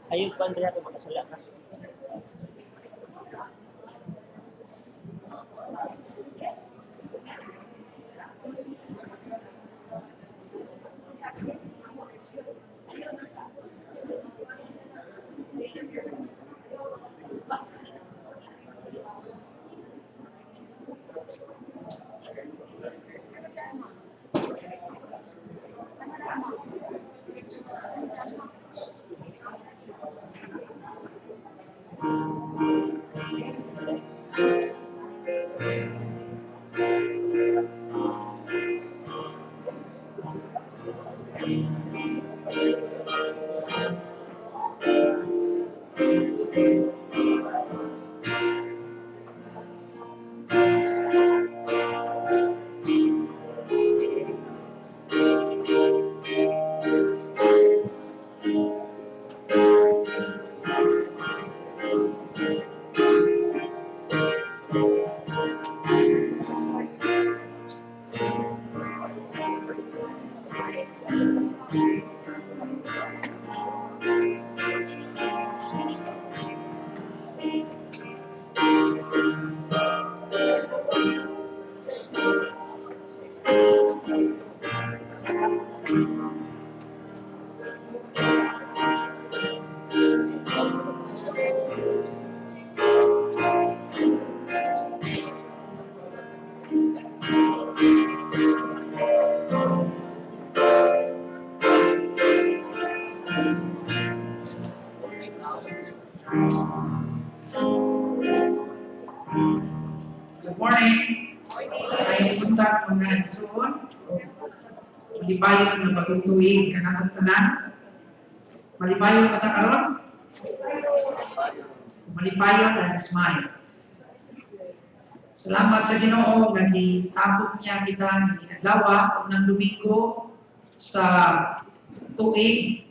Ayun pa, Andrea, kung makasala ka. Good morning. Ay punta ko na igsoon. Malibayon na pagtutuig kanatong tanan. Malibayon pa ta karon? Malibayon and smile. Salamat sa Ginoo nga gitapot niya kita ng adlaw ng Domingo sa tuig.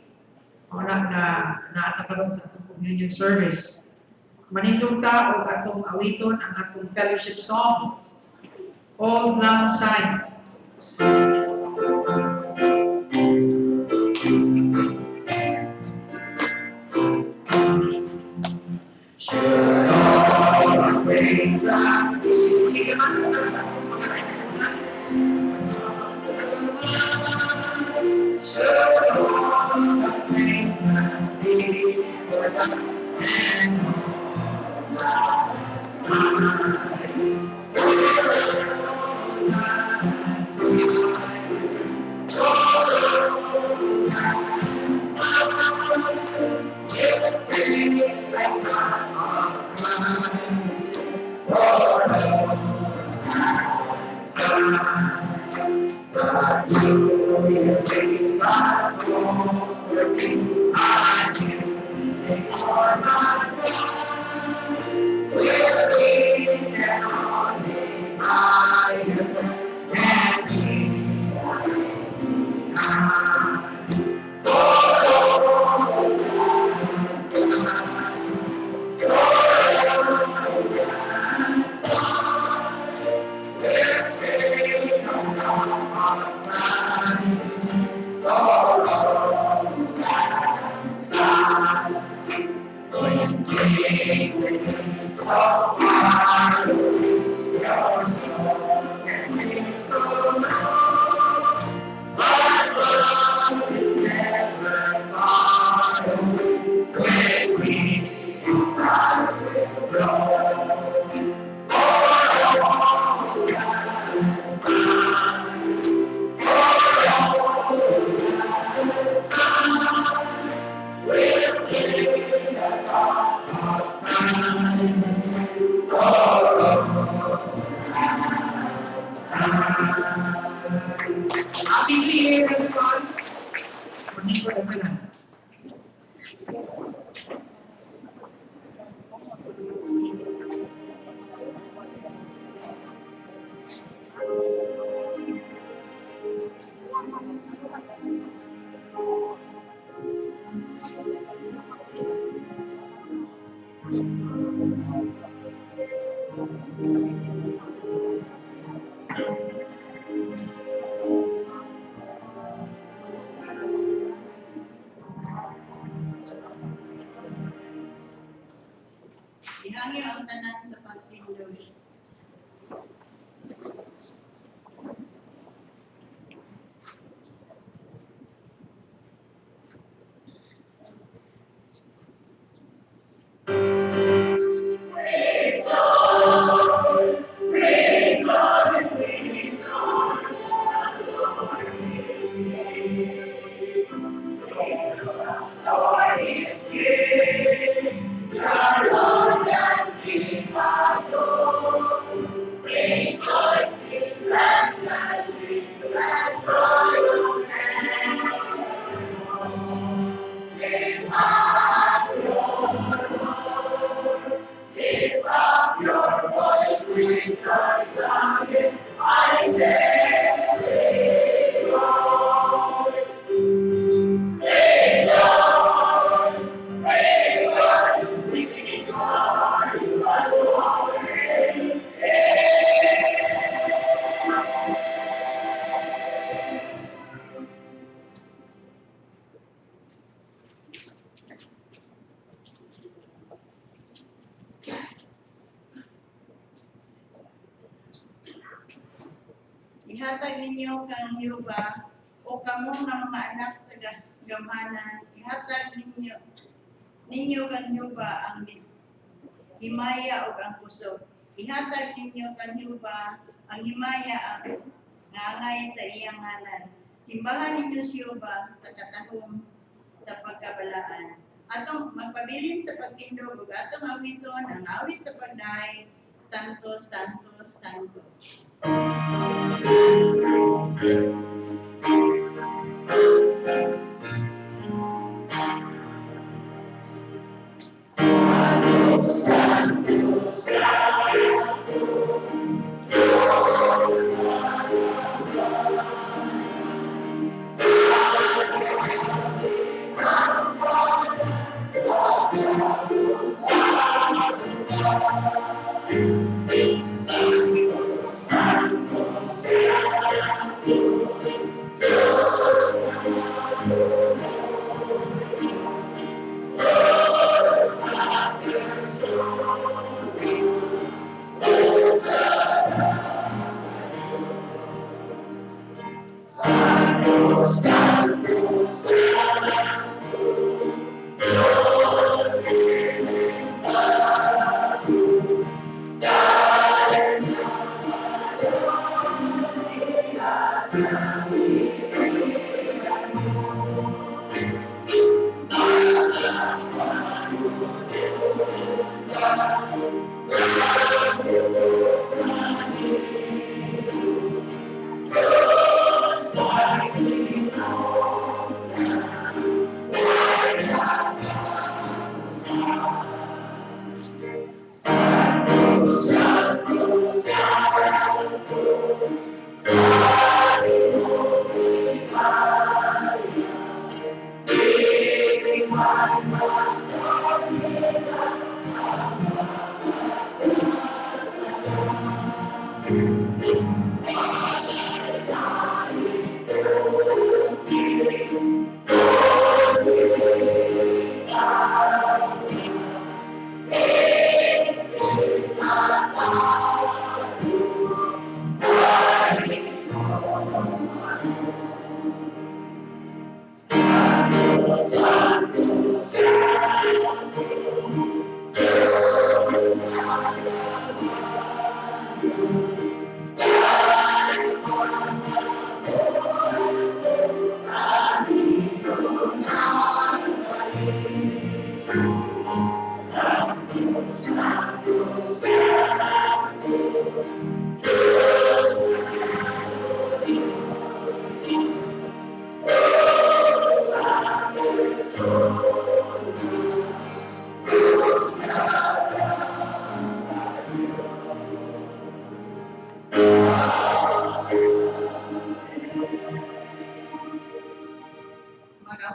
Wala na naata karon sa atong communion service. Manindong ta o atong awiton ang atong fellowship song. Old Lang Syne. Should all the raindrops see should all the raindrops see Happy New Year, everyone! Morning po, everyone. Ihangyo ang tanan sa pagtindog. Ihatag ninyo kang Yuba o kamo nga mga anak sa gamanan. Ihatag ninyo kang Yuba ang himaya o ang puso. Ihatag ninyo kang Yuba ang himaya ang ngangay sa iyang ngalan. Simbahan ninyo si Yuba sa katahom sa pagkabalaan. Atong magpabilin sa pagtindog ug atong awiton ang awit sa pagdaay. Santo, Santo, Santo.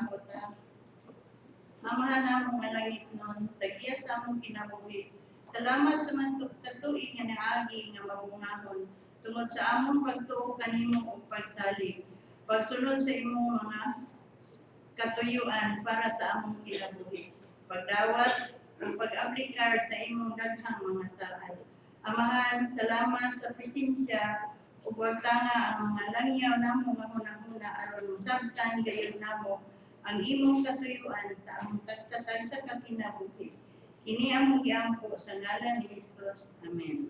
ako ta. Amahan namong nga langit nun, tagya sa among kinabuhi. Salamat sa tuig nga naagi nga mabungahon, tungod sa among pagtuo kanimo ug pagsalig. Pagsunod sa imong mga katuyuan para sa among kinabuhi. Pagdawat ug pag-aplikar sa imong daghang mga saad. Amahan, salamat sa presensya ug wagtanga ang mga langyaw namo nga hunahuna aron masabtan gayon namo ang imong katuyuan sa among tagsa-tagsa ka kinabuhi. Kini among giampo sa ngalan ni Jesus. Amen.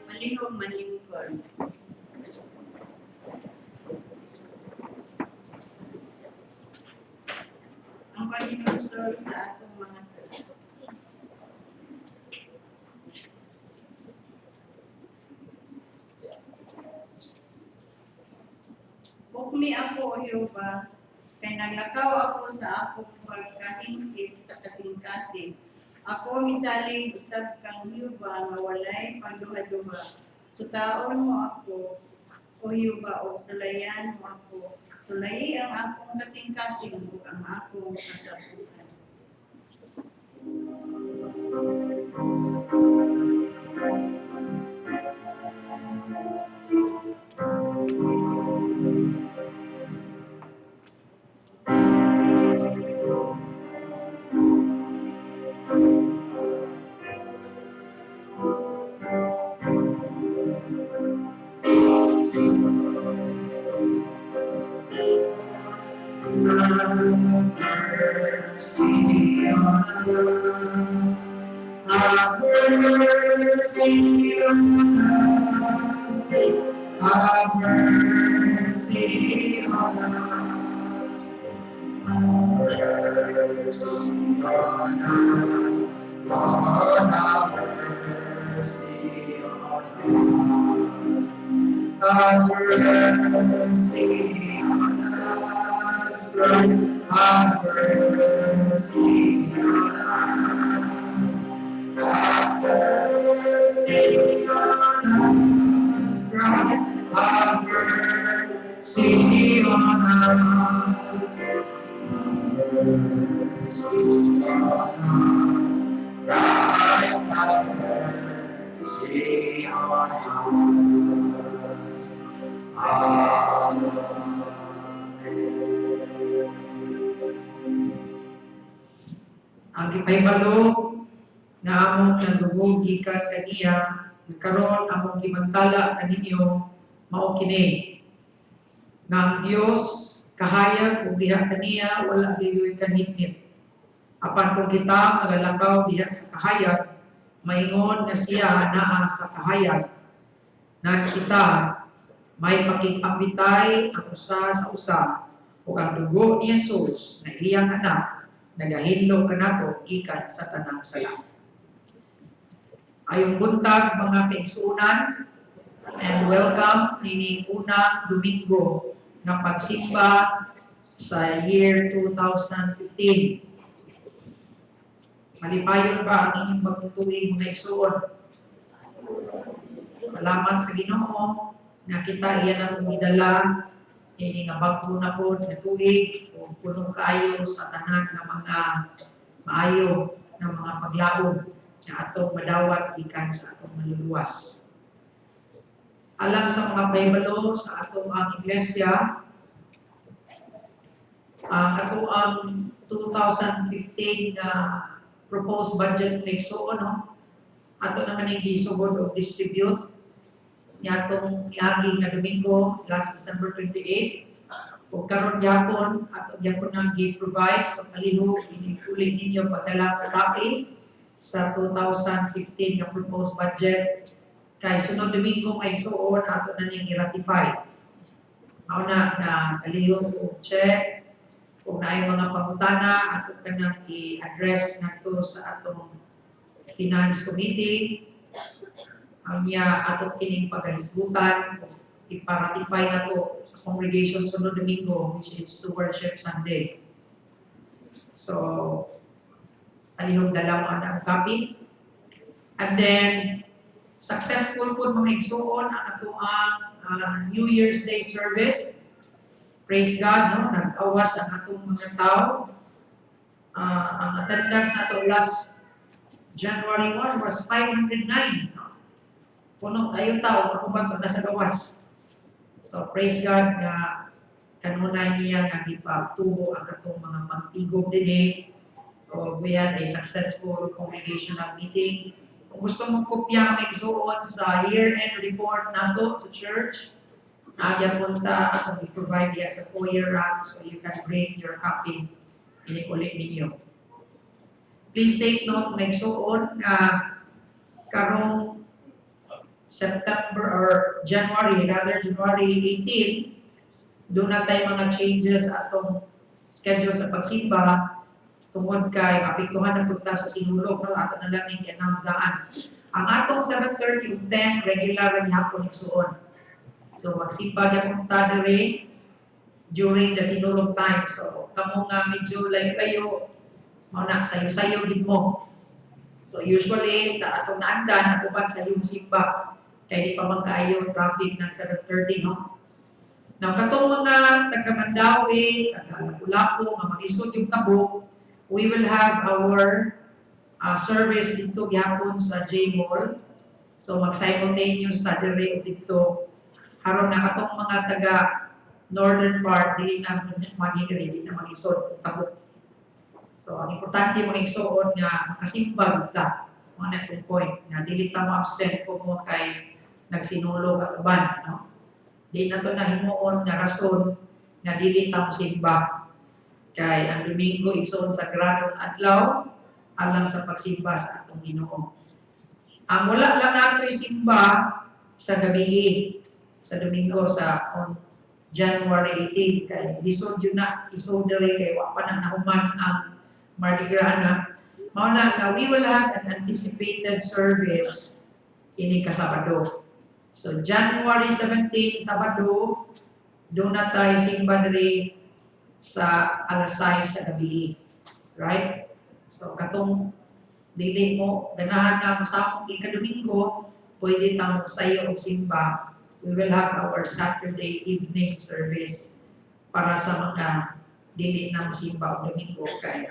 Malihog manlingkod. Ang paghinubsol sa atong mga sala. Hukmi ako, O Yehova, kay naglakaw ako sa akong pagkahingkit sa kasing-kasing. Ako misalig usab kang Yehova nga walay pagduha-duha. Sutaon mo ako, O Yehova, o sulayan mo ako. Sulayi ang akong kasing-kasing ug ang akong kasabutan. Mercy on us, have mercy on us, have mercy on us, have mercy on us, Lord, have mercy on us, have mercy on us, Christ, have mercy on us, have mercy on us, Christ, have mercy on us, have mercy on us, Christ, have mercy on us. Amen. Ang ipahibalo na among nagdugog gikan kaniya, nagkaroon among gimantala kaninyo mao kini. Na ang Dios kahayag ug diha kaniya wala diyoy kanitnit. Apan kung kita magalakaw diha sa kahayag, maingon nga siya naa sa kahayag. Na kita may pakikapitay ang usa sa usa ug ang dugo ni Jesus na iyang anak nagahilom kanato gikan sa tanang sala. Ayong buntag mga kaigsuonan, and welcome nini unang Domingo na pagsimba sa year 2015. Malipayon ba ang inyong pagtutuig mga igsuon? Salamat sa Ginoo na kita iyan ang umidala ini nga bagpo na po na tuig o punong kaayo sa tanan ng mga maayo ng mga paglaog na atong madawat ikan sa atong maluluwas. Alang sa mga paibalo sa atong ang iglesia, ato ang 2015 na proposed budget mixo, no? Ato naman yung gisugod o distribute niya itong iagi na Domingo last December 28. Kung karon gyapon ato gyapon nang gi-provide sa palihog ini ninyo padala nga copy sa 2015 nga proposed budget kay sunod Domingo may suon ato na ning i-ratify. Mao na palihog og check kung naay mga pangutana ato kanang i-address ngadto sa atong Finance Committee. Ang niya ato kining paghisgutan iparatify na to sa congregation sunod Domingo, which is Stewardship Sunday. So, alihog dalawa na ang copy. And then, successful po mga igsuon ang ato ang New Year's Day service. Praise God, no? Nag-awas ang atong mga tao. Ang attendance na to last January 1 was 509. No? Puno kayo tao, ako ba ito nasa gawas? So, praise God na kanunay niya na ipagtubo ang atong mga pagtigog din. So, we had a successful congregational meeting. Kung gusto mong kopya may isuon sa year-end report nato sa church, nagyan punta akong i-provide niya sa foyer rack so you can bring your copy ini-ulit ninyo. Please take note, may isuon na karong September or January 18, doon na tayo mga changes atong schedule sa pagsimba tungod kay mapiktuhan na punta sa sinulog no ato na lang i-announce daan. Ang atong 7:30 ug 10 regular ang hapon igsuon. So magsimba gyud punta dire during the sinulog time. So kamo nga medyo layo-layo mao na sayo-sayo din mo. So usually sa atong naandan nakuban sa yung simba kaya di pa magkaayo traffic ng 7:30, no? Now, katong mga taga-Mandawi, taga-Lapu-Lapu, mga mag-isod yung tabo, we will have our service dito gyapon sa J-Mall. So, mag-simultaneous na dire dito. Haron na katong mga taga-northern part, di na mag-higari, di na mag-isod yung tabo. So, ang importante mga igsoon nga makasimbag ta, mga na point, na dili ta mo-absent po mo kay nagsinulog at uban, no? Di na to nahimuon na rason na dili ta mosimba. Kay ang Domingo igsoon sa gradong adlaw alang sa pagsimba sa atong Ginoo. Ang wala lang nato isimba sa gabi sa Domingo sa on January 18 kay lisod yun na isodere kay wa pa na nahuman ang Mardi Gras na. Mao na we will have an anticipated service ini kasabado. So, January 17, Sabado, doon na tayo simba diri sa alas 6 sa gabi. Right? So, katong dili mo, ganahan na masapong ika-Domingo, pwede tamo sa iyo og simba. We will have our Saturday evening service para sa mga dili na mo simba og Domingo kay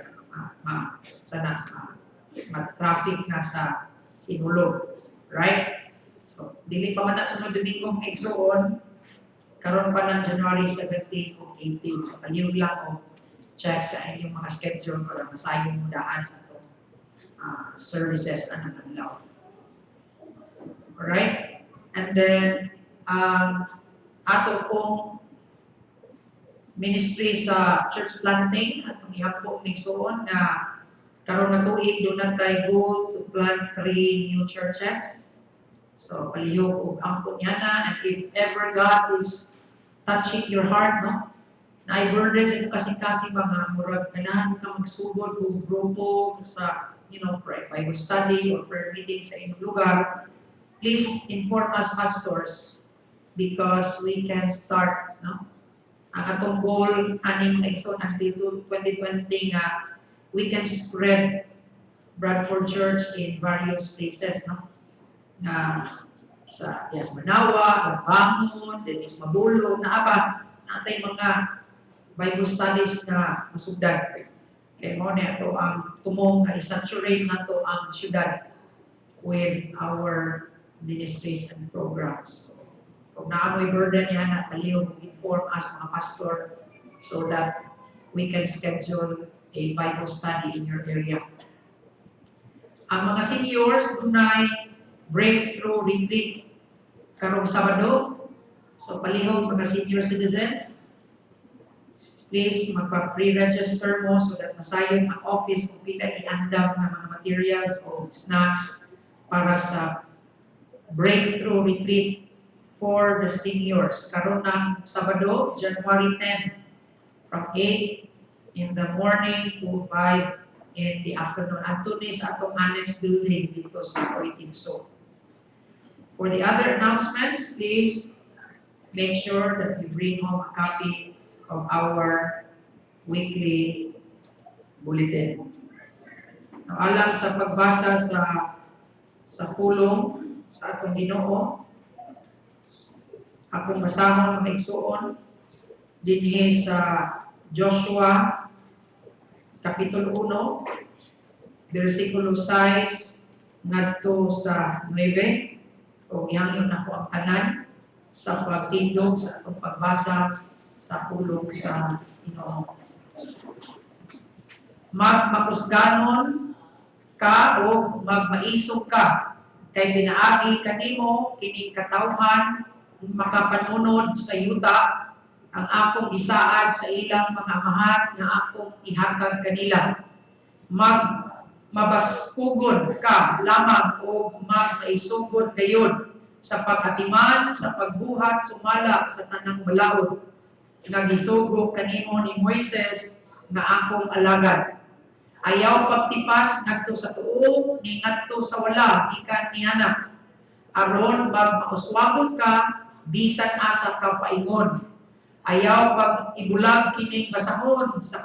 traffic na sa sinulog. Right? So, dili pa man na sunod Domingo ang igsuon, karon pa ng January 17 o 18. So, kaliyog lang o check sa inyong mga schedule para masayong mo daan sa itong services na nanganlaw. Alright? And then, ato pong ministry sa church planting, atong ihapong igsuon na karon na tuig doon na tayo goal to plant 3 new churches. So, palihog og ampon niya na, and if ever God is touching your heart, no? Na ay burden sa kasing-kasing mga murag ganahan ka magsugod o grupo sa, Bible study or prayer meeting sa inyong lugar, please inform us pastors because we can start, no? Ang atong goal, aning igsoon until 2020 nga, we can spread Bradford Church in various places, no? Na sa Dias Manawa, Bangon, Dennis Mabulo, na aba, natay mga Bible studies na masugdan. Kaya mo na ito ang tumong na isaturate na ito ang syudad with our ministries and programs. So, kung naamoy burden yan na palihog, inform us mga pastor so that we can schedule a Bible study in your area. Ang mga seniors, dunay breakthrough retreat karong Sabado. So palihog mga senior citizens. please magpa-pre-register mo so that masayon ang office kung pila iandam ng mga materials o snacks para sa breakthrough retreat for the seniors. Karon ng Sabado, January 10, from 8 in the morning to 5 in the afternoon. Ato ni sa atong annex building dito sa Oitingso. For the other announcements, please make sure that you bring home a copy of our weekly bulletin. Alang sa pagbasa sa pulong sa atong Ginoo, akong basahon ng igsuon dinhi sa Joshua Kapitulo 1, versikulo 6 ngadto sa 9, o ihangyon ako ang tanan sa pagtindog sa atong pagbasa sa pulong sa Ginoo. Magmakusganon ka o magmaisog ka, kay pinaagi kanimo kining katawhan makapanunod sa yuta ang akong isaad sa ilang mga amahan nga akong ihatag kanila. Mabaskugon ka lamang o magmaisugod gayon sa pag-atiman, sa pagbuhat, sumala sa tanang balaod. Nagisugo kanimo ni Moises nga akong alagad. Ayaw pagtipas ngadto sa tuo, ni ngadto sa wala, ikan niana. Aron magmauswagon ka, bisan asa ka paingon. Ayaw pag ibulag kining basahon sa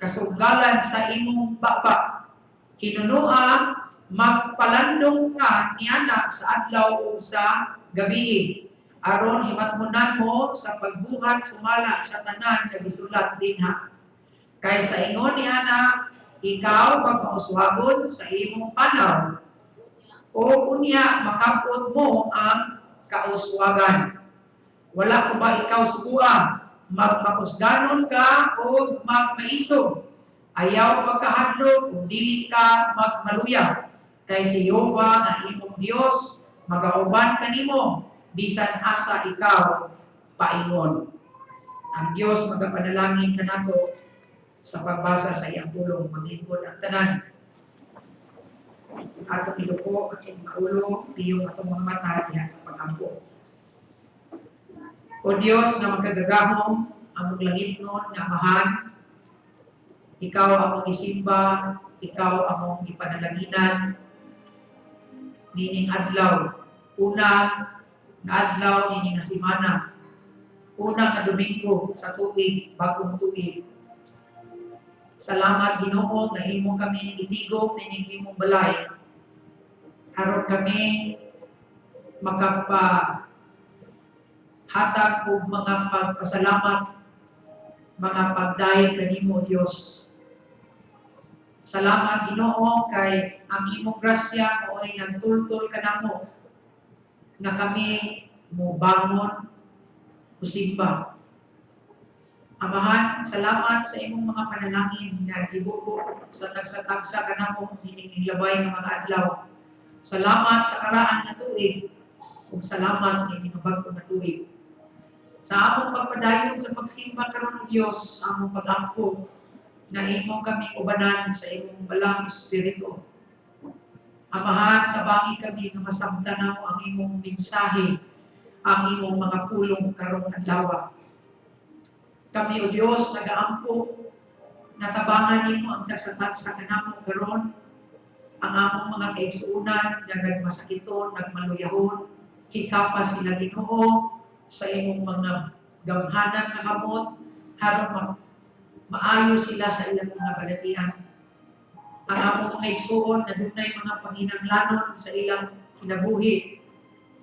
kasugalan sa imong baba. Kinunua, magpalandong ka niana sa adlaw o sa gabi. Aron himatmunan mo sa pagbuhat sumala sa tanan nga gisulat dinha. Kay sa ingon ni ana, ikaw pagpauswagon sa imong panaw. O unya makapot mo ang kauswagan. Wala ko ba ikaw suguan? Magmakusganon ka o magmaisog. Ayaw pagkahadlok kung dili ka magmaluya. Kay si Yehova na imong Dios magauban kanimo bisan asa ikaw paingon. Ang Dios magapanalangin kanato sa pagbasa sa iyang pulong, maglingkod ang tanan. Atong iluko, atong maulo, tiyong atong mga mata diha sa pag-ampo. O Dios na magkagagahom, among langit nun, nga amahan, ikaw among isimba, ikaw among ipanalaginan, nining adlaw, una na adlaw, nining asimana, una na Domingo sa tuig, bagong tuig. Salamat Ginoo na himo kami itigom nining himong balay. Aron kami hatag og mga pagpasalamat, mga pagdayeg kanimo Dios. Salamat Ginoo kay ang imong grasya mo'y nagtultol kanamo na kami mo bangon usigba. Amahan, salamat sa imong mga panalangin na gibuko sa tagsa-tagsa kanamo nining labay ng mga adlaw. Salamat sa karaan na tuig ug salamat ni pinubag na tuig. Sa among pagpadayon sa pagsimba karon ng Dios, among pag-ampo na imong kami ubanan sa imong balang espiritu. Amahan, tabangi kami na masamtanaw ang imong mensahe, ang imong mga pulong karong adlaw. Kami o Dios nagaampo, natabangan nimo ang tagsa-tagsa kanamo karon, ang among mga kaigsuonan nga nagmasakiton, nagmaluyahon, hikapa sila Ginoo sa imong mga gamhanan nga kamot, harong maayo sila sa ilang mga balatian. Ang among mga igsuon na dunay mga panginahanglanon sa ilang kinabuhi,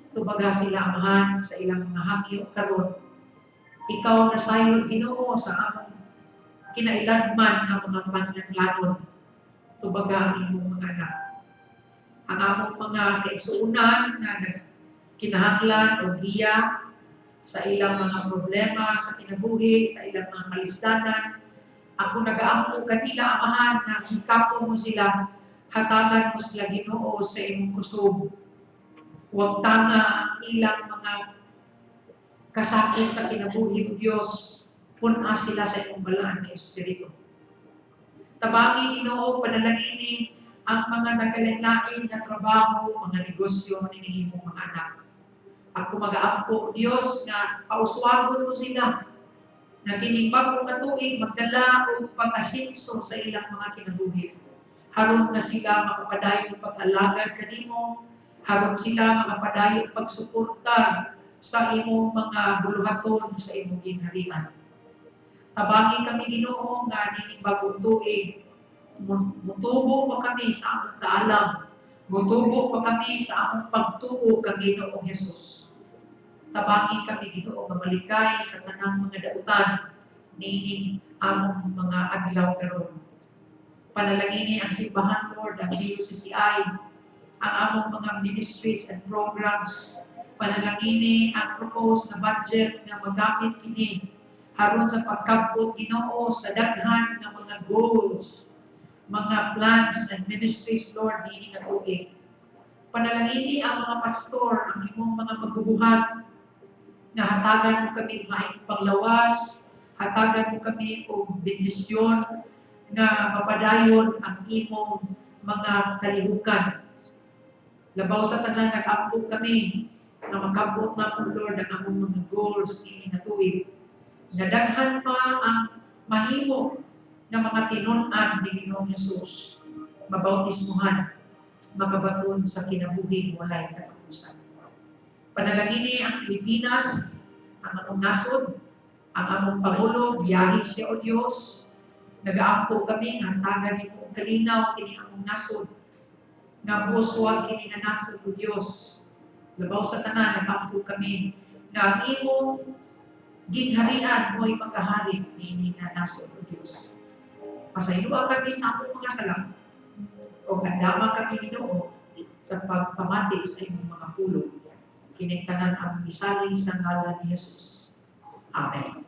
tubaga sila amahan sa ilang mga hangyo karon. Ikaw na sayon Ginoo sa among kinailanman ng mga panginahanglanon, tubaga ang imong mga anak. Ang among mga kaigsuonan na kinahanglan o giya sa ilang mga problema sa kinabuhi, sa ilang mga kalisdanan, ako nagaampo kanila amahan na hikapo mo sila, hatagan mo sila Ginoo sa imong kusog. Huwag tanga ang ilang mga kasakit sa kinabuhi o Diyos, puna sila sa imong balaan nga Espiritu. Tabagi Ginoo, panalangini ang mga nagkalain na trabaho, mga negosyo ni imong mga anak. Ako mag-aampo Diyos na pauswagon mo sila na kining bagong nga tuig magdala o pag-asinso sa ilang mga kinabuhi. Haron na sila makapadayon pag-alagad kanimo, haron sila makapadayon pagsuporta sa imong mga buluhaton sa imong ginharian. Tabangi kami Ginoo nga kining bagong tuig, mutubo pa kami sa among kaalam, mutubo pa kami sa among pagtuo kang Ginoong Hesus. Tabangi kami Ginoo nga malikay sa tanang mga dautan nining among mga adlaw karon. Panalangini ang simbahan Lord, ang DUCCI, ang among mga ministries and programs. Panalangini ang proposed na budget na magamit kini haron sa pagkabot Ginoo sa daghan ng mga goals, mga plans and ministries Lord niini nga tuig. Panalangini ang mga pastor, ang imong mga magbubuhat na hatagan mo kami maayong panglawas, hatagan mo kami og bendisyon na mapadayon ang imong mga kalihukan. Labaw sa tanan nag-ambog kami na magkabot na po Lord ang among mga goals ini na tuig. Nadaghan pa ang mahimo na mga tinun-an ni Ginoong Hesus, mabautismuhan, makabaton sa kinabuhi walay katapusan. Panalangini ang Pilipinas, ang among nasod, ang among Pangulo, biyahe siya o Diyos. Nag-aampo kami, hantagan ni mong kalinaw, kini among nasod. Nga buswag kini nga nasod o Diyos. Labaw sa tanan, nag-aampo kami, na ang imong ginharian mo'y magkahari ni nga nasod o Diyos. Pasayloa kami sa among mga salam, o gandama kami Ginoo sa pagpamati sa imong mga pulong. Kinigtanan ang misaling sa ngalan ni Jesus. Amen.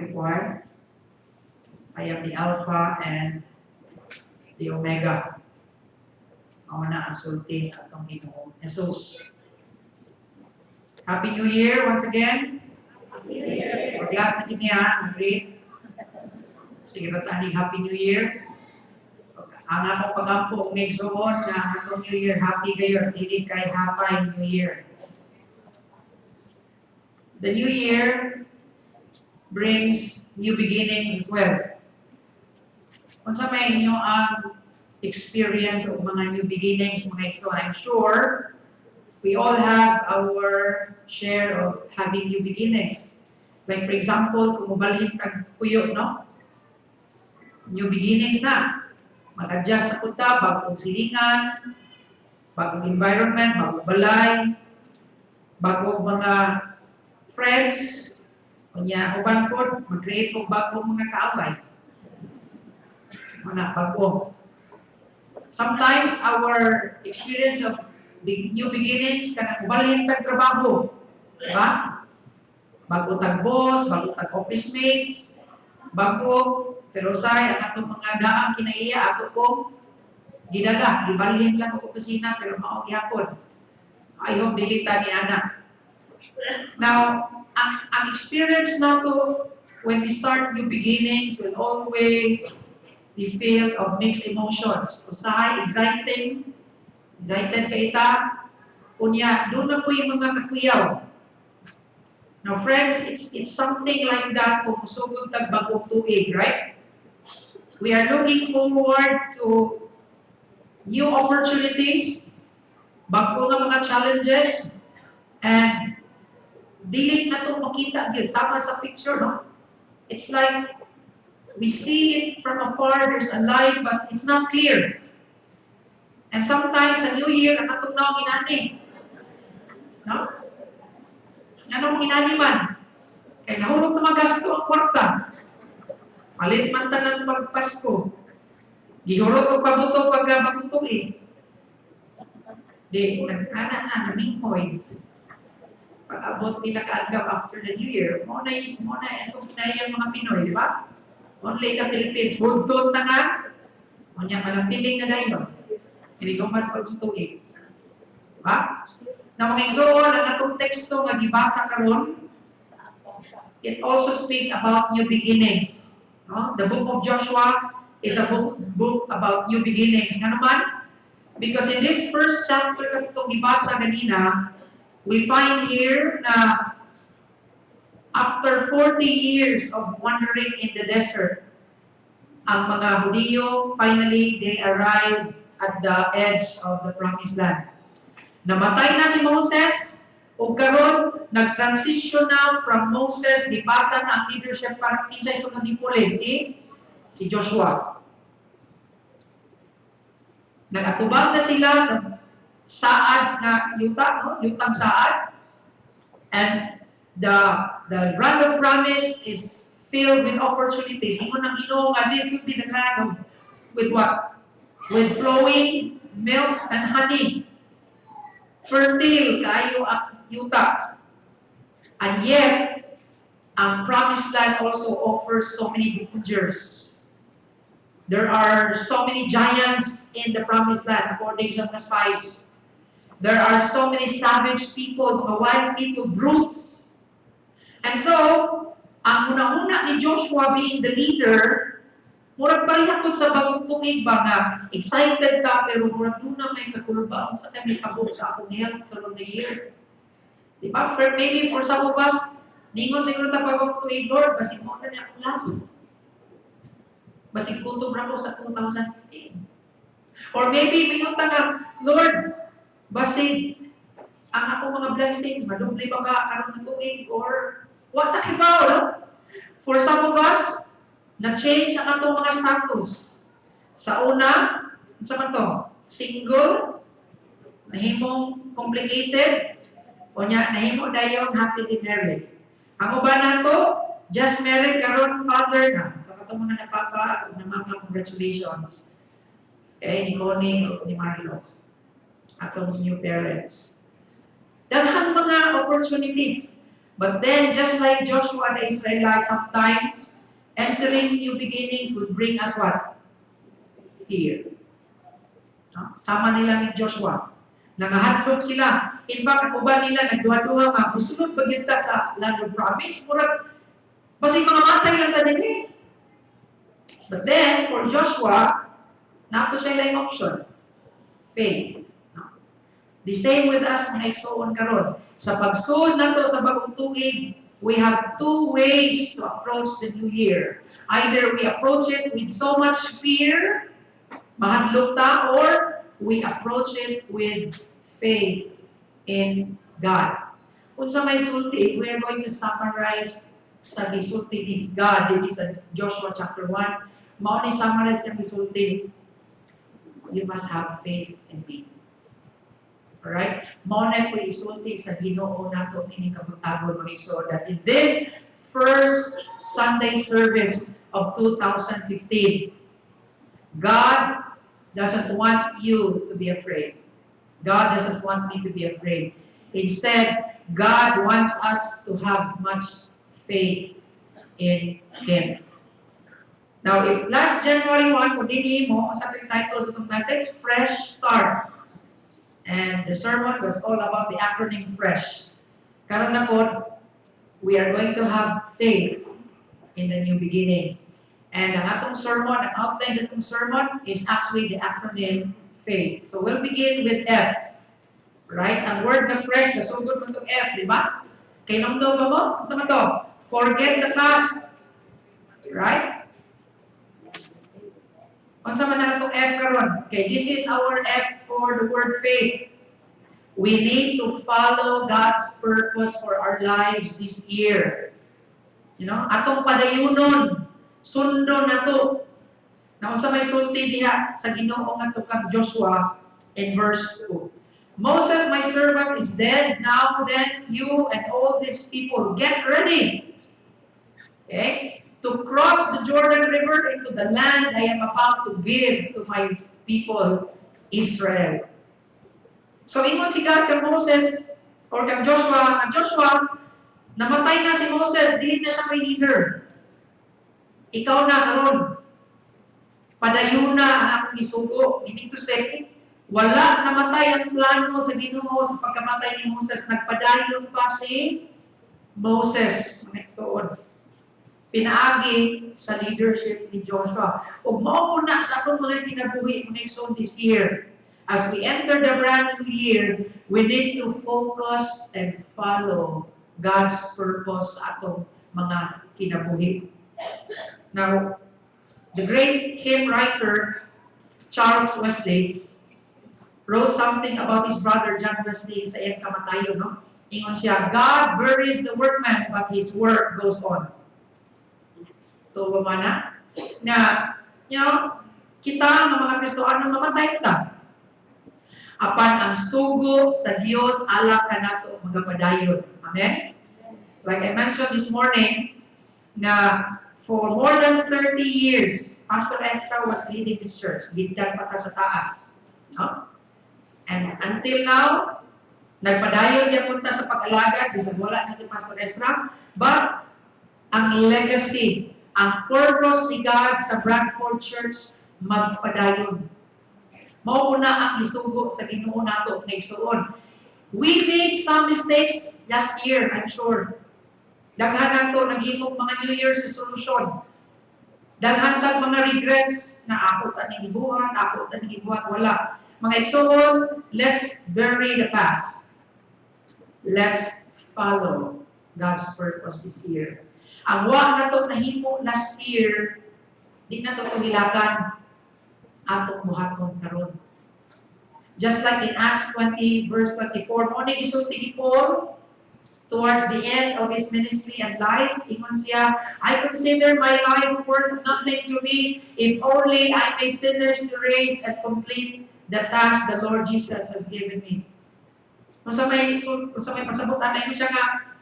Required. I am the Alpha and the Omega. Ako na ang sulti sa atong Ginoong Jesus. Happy New Year once again. Pag-last na kini ha, great. Sige na tani Happy New Year. Ang akong pagampo, make so on na atong New Year, happy kayo, hindi kay Happy New Year. The New Year brings new beginnings as well. Kung sa may inyo ang experience of mga new beginnings, mga so I'm sure we all have our share of having new beginnings. Like for example, kung mabalhin kag puyo, no? New beginnings na. Mag-adjust na punta, bagong silingan, bagong environment, bagong balay, bagong mga friends, kunya uban po, mag-create po bagong mga kaaway. Mga bago. Sometimes our experience of new beginnings kanang ubalhin tag trabaho, diba? Bago tag boss, bago tag office mates, bago, pero say ang atong mga daang kinaiya ato ko gidala, gibalhin lang ko opisina pero mao gihapon. I hope dili ta ni ana. Now, ang experience nato when we start new beginnings will always be filled of mixed emotions. Usahay, excited ka ita, kunya, doon na po yung mga kakuyaw. Now friends, it's something like that kung sugod tagbagong tuig, right? We are looking forward to new opportunities, bago na mga challenges, and dili na ito makita yun. Sama sa picture, no? It's like we see it from afar, there's a light, but it's not clear. And sometimes sa New Year, nakatunaw inani. No? Anong inani man? Kaya nahulog na magasto ang kwarta. Palit man tanan pagpasko. Gihurot o pabuto pagkabagutong eh. Di, nagkana na, naminghoy. Pag-abot nila kaadlaw after the New Year, mo na itong kinayang mga Pinoy, di ba? Only the Philippines, budtot na nga. O niya, malapiling na dayon. Hindi ko mas pagsutuin. Di ba? Na mga igsoon, ang atong teksto nga gibasa karon, it also speaks about new beginnings. No? The book of Joshua is a book about new beginnings. Nga naman? Because in this first chapter na itong gibasa kanina, we find here na after 40 years of wandering in the desert, ang mga Hudiyo, finally, they arrived at the edge of the promised land. Namatay na si Moses, o karon nag-transition na from Moses, dipasa na ang leadership para kinsay sunod ni Pule, si Joshua. Nag-atubang na sila sa saad na yuta, no? Yutang saad. And the land of promise is filled with opportunities. Ingon ang Ginoo nga this will be the land with what? With flowing milk and honey. Fertile kayo ang yuta. And yet, ang promised land also offers so many dangers. There are so many giants in the promised land according to the spies. There are so many savage people, mga wild people, brutes. And so, ang una-una ni Joshua being the leader, murag parihakot sa bagong tungig ba nga, excited ka, pero murag na may kakulbaon sa kami kabog sa akong health throughout the year. Diba? Maybe for some of us, ningon siguro na bagong tungig, Lord, basig mo na niya akong last. Basig kutob na ko sa 2015. Or maybe mayroon ka na, Lord, basig ang akong mga blessings, madubli ba ka karon ng tuig, or what takibaw, no? For some of us, na-change ang atong mga status. Sa una, sa man to, single, nahimong complicated, o niya, nahimo dayon happily married. Ang uba na to, just married karon father na. Sa katong mga napapa, na mga congratulations. Ni Connie o ni Marlo. Atong new parents. Daghang mga opportunities. But then, just like Joshua the Israelites, sometimes entering new beginnings would bring us what? Fear. No? Sama nila ni Joshua. Nangahatlog sila. In fact, ang uban nila, nagduha-duha nga, gusto pagkinta sa land of promise. Murag, basi mga matay lang tanin eh. But then, for Joshua, napo siya lang option. Faith. No? The same with us, mga igsoon karon. Sa pagsud nato sa bagong tuig, we have two ways to approach the new year. Either we approach it with so much fear, mahadlok ta, or we approach it with faith in God. Kung sa may sulti, we are going to summarize sa gisulti ni God dito sa Joshua chapter 1. Mao ni summarize ang gisulti. You must have faith in me. Alright? Mao na ko isulti sa Ginoo nato ini kabutagol mga igsoon that in this first Sunday service of 2015, God doesn't want you to be afraid. God doesn't want me to be afraid. Instead, God wants us to have much faith in Him. Now, if last January 1, kung dini mo, sa title sa itong message, Fresh Start. And the sermon was all about the acronym FRESH. Karon na po, we are going to have faith in the new beginning. And ang atong sermon, ang outline sa itong sermon is actually the acronym FAITH. So we'll begin with F. Right? Ang word na fresh, nasugod mo itong F, di ba? Kay nung ba mo? Sa mo to? Forget the past. Right? Unsa man na itong F karon? Okay, this is our F for the word faith. We need to follow God's purpose for our lives this year. Atong padayunon, sundo na to. Na unsa may sulti diha sa Ginoo ngadto kang Joshua in verse 2. Moses, my servant, is dead. Now then, you and all these people, get ready. Okay? To cross the Jordan River into the land I am about to give to my people, Israel. So, ingon si God kang Moses, or kang Joshua, namatay na si Moses, dili na siya may leader. Ikaw na karon. Padayon na ang akong isugo. Meaning to say, wala namatay ang plano sa Ginoo sa pagkamatay ni Moses. Nagpadayon pa si Moses. Mga pinaagi sa leadership ni Joshua. Ug mao po na sa akong mga kinabuhi mga igsoon this year. As we enter the brand new year, we need to focus and follow God's purpose sa atong mga kinabuhi. Now, the great hymn writer, Charles Wesley, wrote something about his brother John Wesley sa iyang kamatayon, no? Ingon siya, God buries the workman, but his work goes on. Ito ba mana? Na, kita ng mga Kristoano namatay na. Apan ang sugo sa Dios alak kanato mga padayon. Amen? Like I mentioned this morning, na for more than 30 years, Pastor Esther was leading this church. Gityan pa ta sa taas. No? And until now, nagpadayon niya punta sa pag-alagad, bisag wala na si Pastor Ezra, but ang legacy, ang purpose ni God sa Bradford Church, magpadayon. Mao na ang isugo sa Ginoo nato nga igsuon. We made some mistakes last year, I'm sure. Daghan nato naghimog mga New Year's resolution. Daghan tag mga regrets na ako ta ning gibuhat, wala. Mga igsuon, let's bury the past. Let's follow God's purpose this year. Ang wa na to nahimo last year, di na to tumilakan atong buhaton karon. Just like in Acts 20 verse 24, mo ni gisulti ni Paul towards the end of his ministry and life, ingon siya, I consider my life worth nothing to me if only I may finish the race and complete the task the Lord Jesus has given me. Kung sa may pasabutan na siya nga,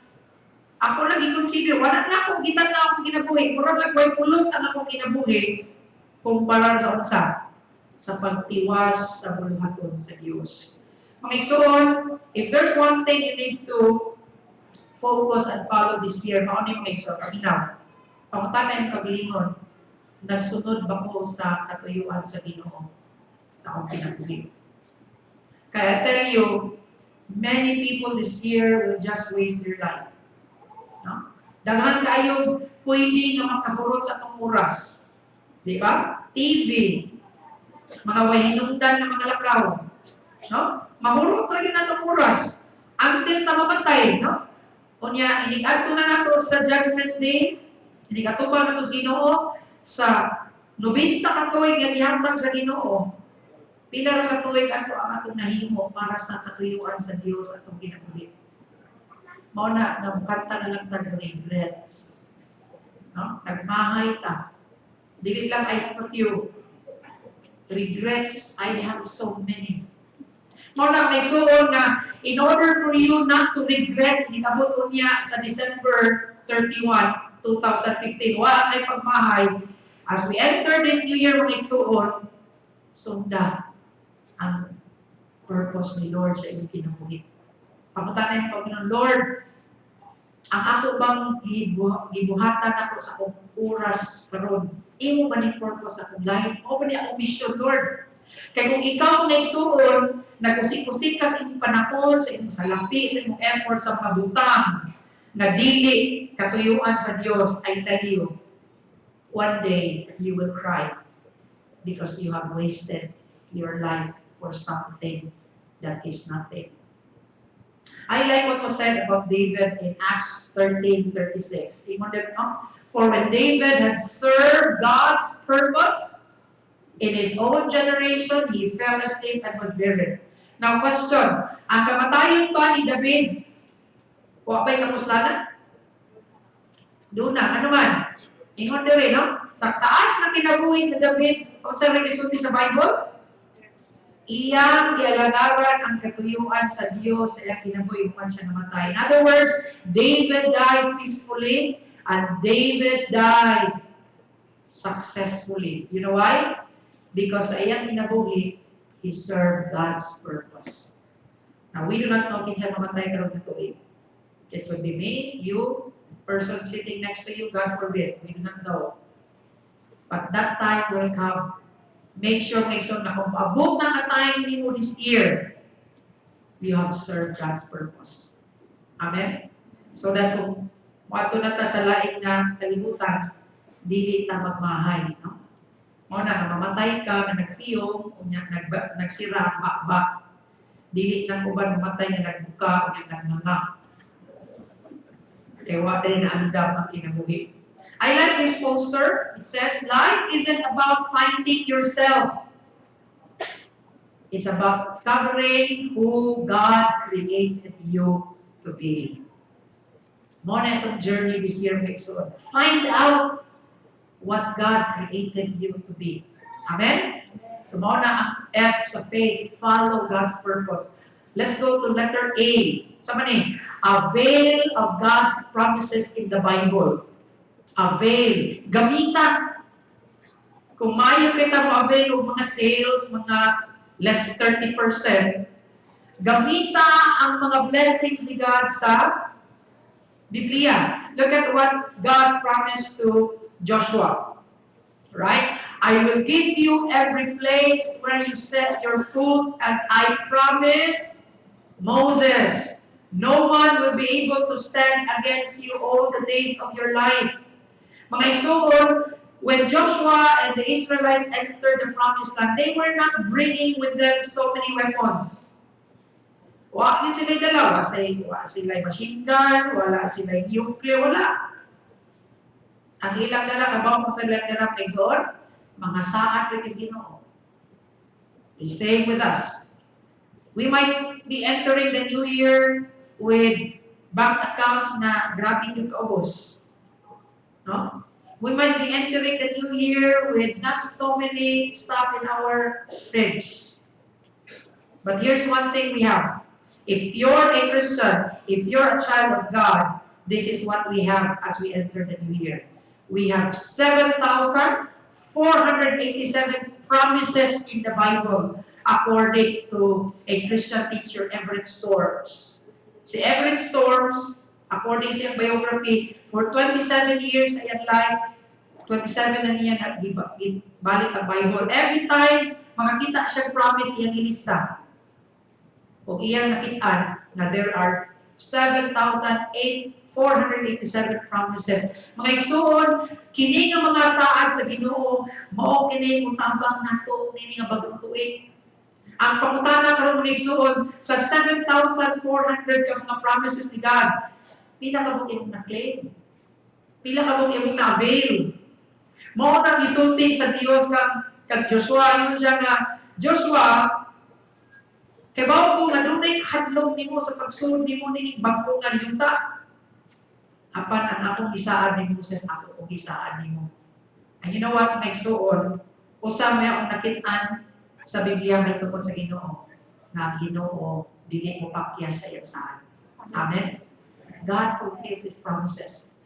ako nag-consider, wala na akong gitan na akong kinabuhi, murag lang ko'y pulos ang akong kinabuhi kumpara sa unsa sa pagtiwas sa buluhaton sa Diyos. Mga igsoon, if there's one thing you need to focus and follow this year, mauni mga igsoon, paminaw. Pangutana yung kabilingon, nagsunod ba ko sa katuyuan sa Ginoo sa akong kinabuhi? Kaya I tell you, many people this year will just waste their life. No? Daghan kayo pwede nga makahurot sa itong oras. Di ba? TV, mga wahinungdan ng mga lakaw. No? Mahurot rin na itong oras. Until na mamatay. No? Kunya, inigadto na nato sa Judgment Day, inikatuba na ito sa Ginoo, sa 90 katuig nga gihatag sa Ginoo, pila ra katuig ato ang atong nahimo para sa katuyuan sa Dios atong kinabuhi. Mao na nagkanta na lang tag regrets. No? Nagmahay ta. Dili lang I have a few. Regrets, I have so many. Mao na may suon na in order for you not to regret, ikabot niya sa December 31, 2015, wala ay pagmahay. As we enter this new year, mga igsuon, sunda ang purpose ni Lord sa inyong kinabuhi. Pagkutanan yung Panginoon, Lord, ang ako bang gibuhatan ako sa akong oras karon, imo ba ni purpose sa akong life? O ba ni akong mission, Lord? Kaya kung ikaw na igsuon, nagkusik-kusik ka sa imong panahon, sa imong salapi, sa imong effort sa pabutang, na dili katuyuan sa Dios, I tell you, one day you will cry because you have wasted your life for something that is nothing. I like what was said about David in Acts 13:36. For when David had served God's purpose in his own generation, he fell asleep and was buried. Now question, ang kamatayon ba ni David, o apay kamuslanan? Doon na, ano man? Ingon diri, no? Sa taas na kinabuhi na David, kung sa nagsulti sa Bible, iyang gialagaran ang katuyuan sa Diyos sa iyang kinabuhi kung siya namatay. In other words, David died peacefully and David died successfully. You know why? Because sa iyang kinabuhi, he served God's purpose. Now, we do not know kinsa namatay karon na tuig. It could be me, you, person sitting next to you, God forbid. We do not know. But that time will come. Make sure na kung abot na ka time ni mo this year, you have served God's purpose. Amen? So that kung wato na ta sa laing na kalibutan, dili ta magmahay. No? O na, mamatay ka, na nagpiyong, o nagsira, bakbak. Dili na uban mamatay na nagbuka, o nagnangak. Kaya wala na andam ang kinabuhi. I like this poster. It says, life isn't about finding yourself. It's about discovering who God created you to be. Muna itong journey this year, so find out what God created you to be. Amen? So muna ang F sa faith, follow God's purpose. Let's go to letter A. Sama ni, avail of God's promises in the Bible. Avail. Gamitan. Kung mayo kita mo avail o mga sales, mga less 30%, gamita ang mga blessings ni God sa Biblia. Look at what God promised to Joshua. Right? I will give you every place where you set your foot as I promised Moses. No one will be able to stand against you all the days of your life. Mga igsoon, when Joshua and the Israelites entered the promised land, they were not bringing with them so many weapons. Wala yun sila dalawa. Wala sila machine gun, wala sila nuclear, wala. Ang ilang na lang, abang kung sila na lang igsoon, mga saat rin Ginoo. The same with us. We might be entering the new year with bank accounts na grabe yung kaubos. No? We might be entering the new year with not so many stuff in our fridge. But here's one thing we have. If you're a Christian, if you're a child of God, this is what we have as we enter the new year. We have 7,487 promises in the Bible according to a Christian teacher, Everett Storms. Si Everett Storms, according sa biography, for 27 years sa iyang life, 27 na niya balik ang Bible. Every time, makakita siyang promise, iyang ilista. O iyang nakitaan na there are 7,487 promises. Mga igsoon, kini nga mga saad sa Ginoo, mao kini utabang nato nini nga bagong tuig. Ang pangutana karon mga igsoon sa 7,400 ka mga promises ni God, pila ka mong imong na-claim? Pila ka mong imong na-avail? Mao nang isulti sa Dios kag Joshua, yun siya nga, Joshua, kay bawo po nga dunay hadlong nimo sa pagsulod nimo ning bangko nga yuta. Apan ang akong isaan ni Moses, ako kong isaan nimo. And you know what, may suon, usa may akong nakit-an sa Biblia may tungkol sa Ginoo. Na Ginoo, dili mo pakyas sa iyang saan. Amen? God fulfills His promises.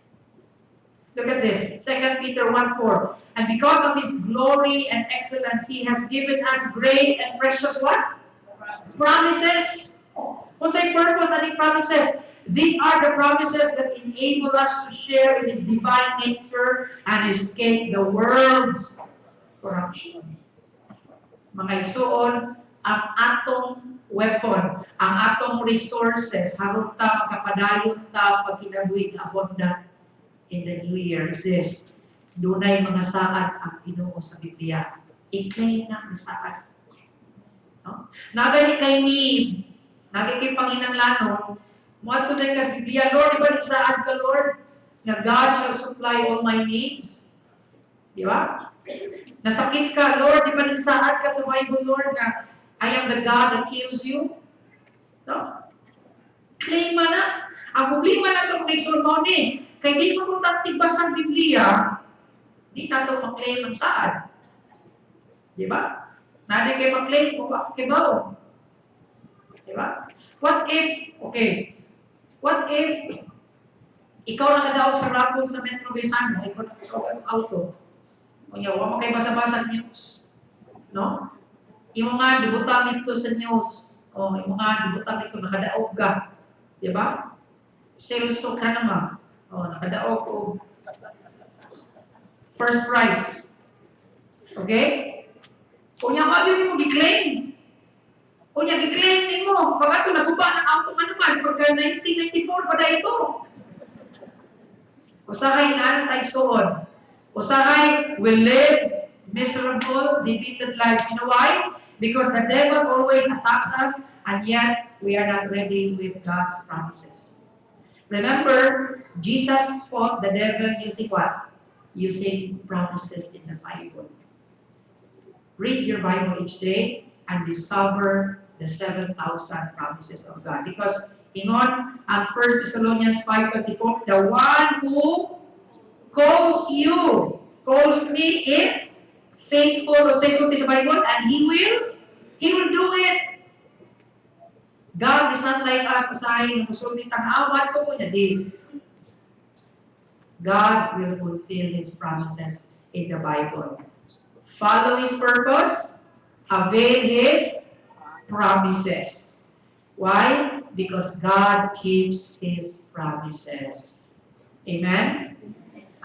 Look at this, 2 Peter 1:4. And because of His glory and excellence, He has given us great and precious what? Promises. What's the purpose of the promises? These are the promises that enable us to share in His divine nature and escape the world's corruption. Mga igsoon, ang atong weapon, ang atong resources, harong ta makapadayon ta pag kinabuhi nga abundant in the new year is this. Dunay mga saad ang Ginoo sa Biblia. I-claim na ang saad. No? Nagani kay need, nagay kay Panginanglanon, muadto din ka sa Biblia, Lord, iba ni saad ka, Lord, na God shall supply all my needs. Di ba? Nasakit ka, Lord, iba ni saad ka sa Bible, Lord, na I am the God that heals you. No? Claim mo na. Ang problema na ito, mga igsoon ni, kay di mo tigbas ang Biblia, di na ito mag-claim ang saan. Di ba? Nadi kayo mag-claim kung ako kibaw. Di ba? What if, okay, what if ikaw nakadaog sa raffle sa Metro Gaisano, ikaw ang auto. O niya, huwag mo kayo basa-basa news. No? Imo nga, dibutang ito sa news. O, imo nga, dibutang ito, nakadaog ka. Di ba? Sales ka naman. O, nakadaog o first prize. Okay? O niya, wag yun mo gi-claim. O niya, gi-claim mo. Pag ito, naguba ng auto nga naman, pagka 1994 pa na ito. Usahay na tayo soon. Usahay will live miserable, defeated lives. You know why? Because the devil always attacks us, and yet we are not ready with God's promises. Remember, Jesus fought the devil using what? Using promises in the Bible. Read your Bible each day and discover the 7,000 promises of God. Because ingon ang 1 Thessalonians 5:24, the one who calls you, calls me is faithful. Say something sa Bible, and He will do it. God is not like us, usahay ng musulti tang-awat ko niya din. God will fulfill His promises in the Bible. Follow His purpose, avail His promises. Why? Because God keeps His promises. Amen?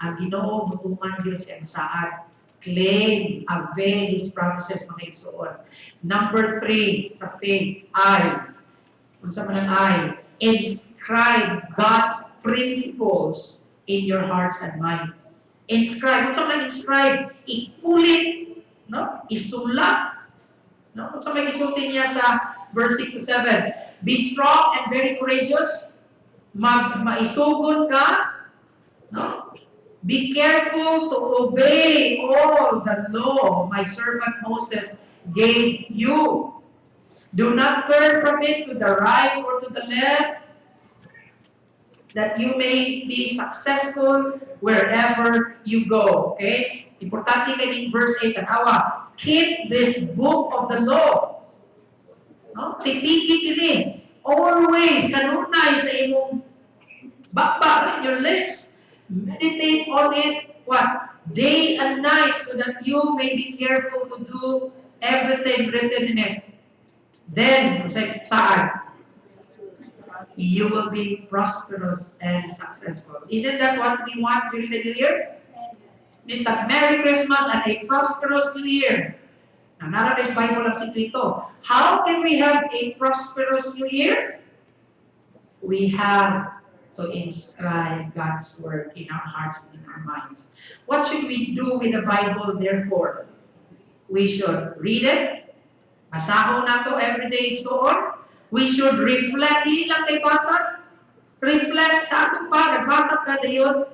Ang Ginoo mutuman Diyos ang saan. Claim, avail His promises, mga igsoon. Number 3, sa faith, Kung sa manang inscribe God's principles in your hearts and mind. Inscribe. Kung sa manang inscribe, ikulit, no? Isulat. No? Kung sa manang isulti niya sa verse 6 to 7, be strong and very courageous. Maisugon ka. No? Be careful to obey all the law my servant Moses gave you. Do not turn from it to the right or to the left, that you may be successful wherever you go. Okay? Importante kayo in verse 8 and awa. Keep this book of the law. No? Tipiki kini. Always kanunay sa imong bakbak in your lips. Meditate on it, what? Day and night, so that you may be careful to do everything written in it. Then, saan? You will be prosperous and successful. Isn't that what we want during the New Year? Merry Christmas and a prosperous New Year. Now, nara sa Bible ang sikrito. How can we have a prosperous New Year? We have to inscribe God's word in our hearts and in our minds. What should we do with the Bible, therefore? We should read it, masahon na to every day, so on. We should reflect, hindi lang kay basa. Reflect sa atong pa, nagbasa ka na yun,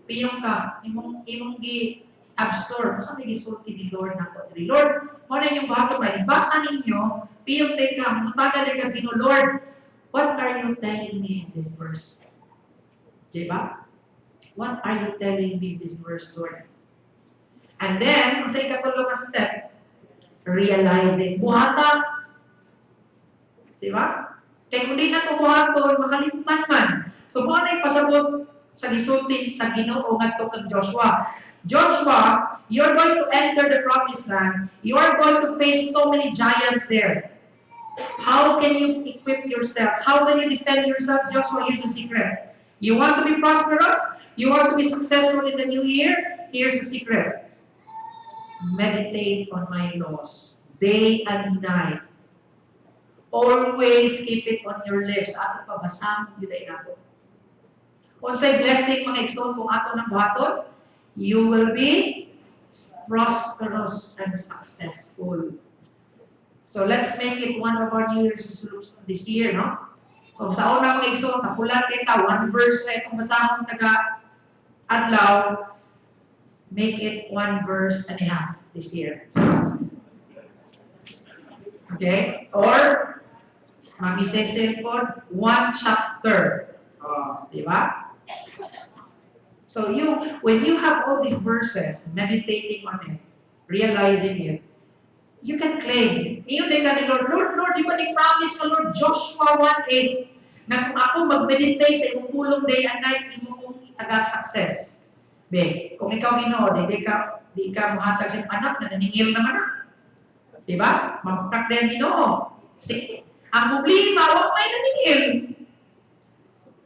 piyong ka, imong gi-absorb. Saan may gisulti ni Lord na to? Lord, mo na yung bato na, ibasa ninyo, piyong ka, mutaga na kasi no, Lord, what are you telling me in this verse? Diba? What are you telling me in this verse, Lord? And then, kung sa ikatulong na step, realizing, buhata. Diba? Kaya kung di na ito buhaton, makalimutan man. So, mo na ipasabot sa gisulti sa Ginoo ngadto kang Joshua. Joshua, you're going to enter the promised land. You are going to face so many giants there. How can you equip yourself? How can you defend yourself? Joshua, here's the secret. You want to be prosperous? You want to be successful in the new year? Here's the secret. Meditate on my laws, day and night. Always keep it on your lips. Ato pabasang yun ay nato. Kung sa'y blessing, mga igsoon, kung ato ng buhaton, you will be prosperous and successful. So let's make it one of our New Year's resolutions this year, no? Kung sa una mga igsoon, napulat kita, one verse na itong basahon taga adlaw, make it 1.5 verses this year. Okay? Or, mabisay cellphone, 1 chapter. Oh, di ba? So when you have all these verses, meditating on it, realizing it, you can claim. Ngayon din ka ni Lord, di ba ni-promise ka, Lord, Joshua 1:8, na kung ako mag-meditate sa imong pulong day and night, imo kong itagag success. Be, kung ikaw Ginoo, di ka mahatag sa anak na naningil naman na. Di ba? Mamutak din Ginoo. See? Ang problema, huwag may naningil.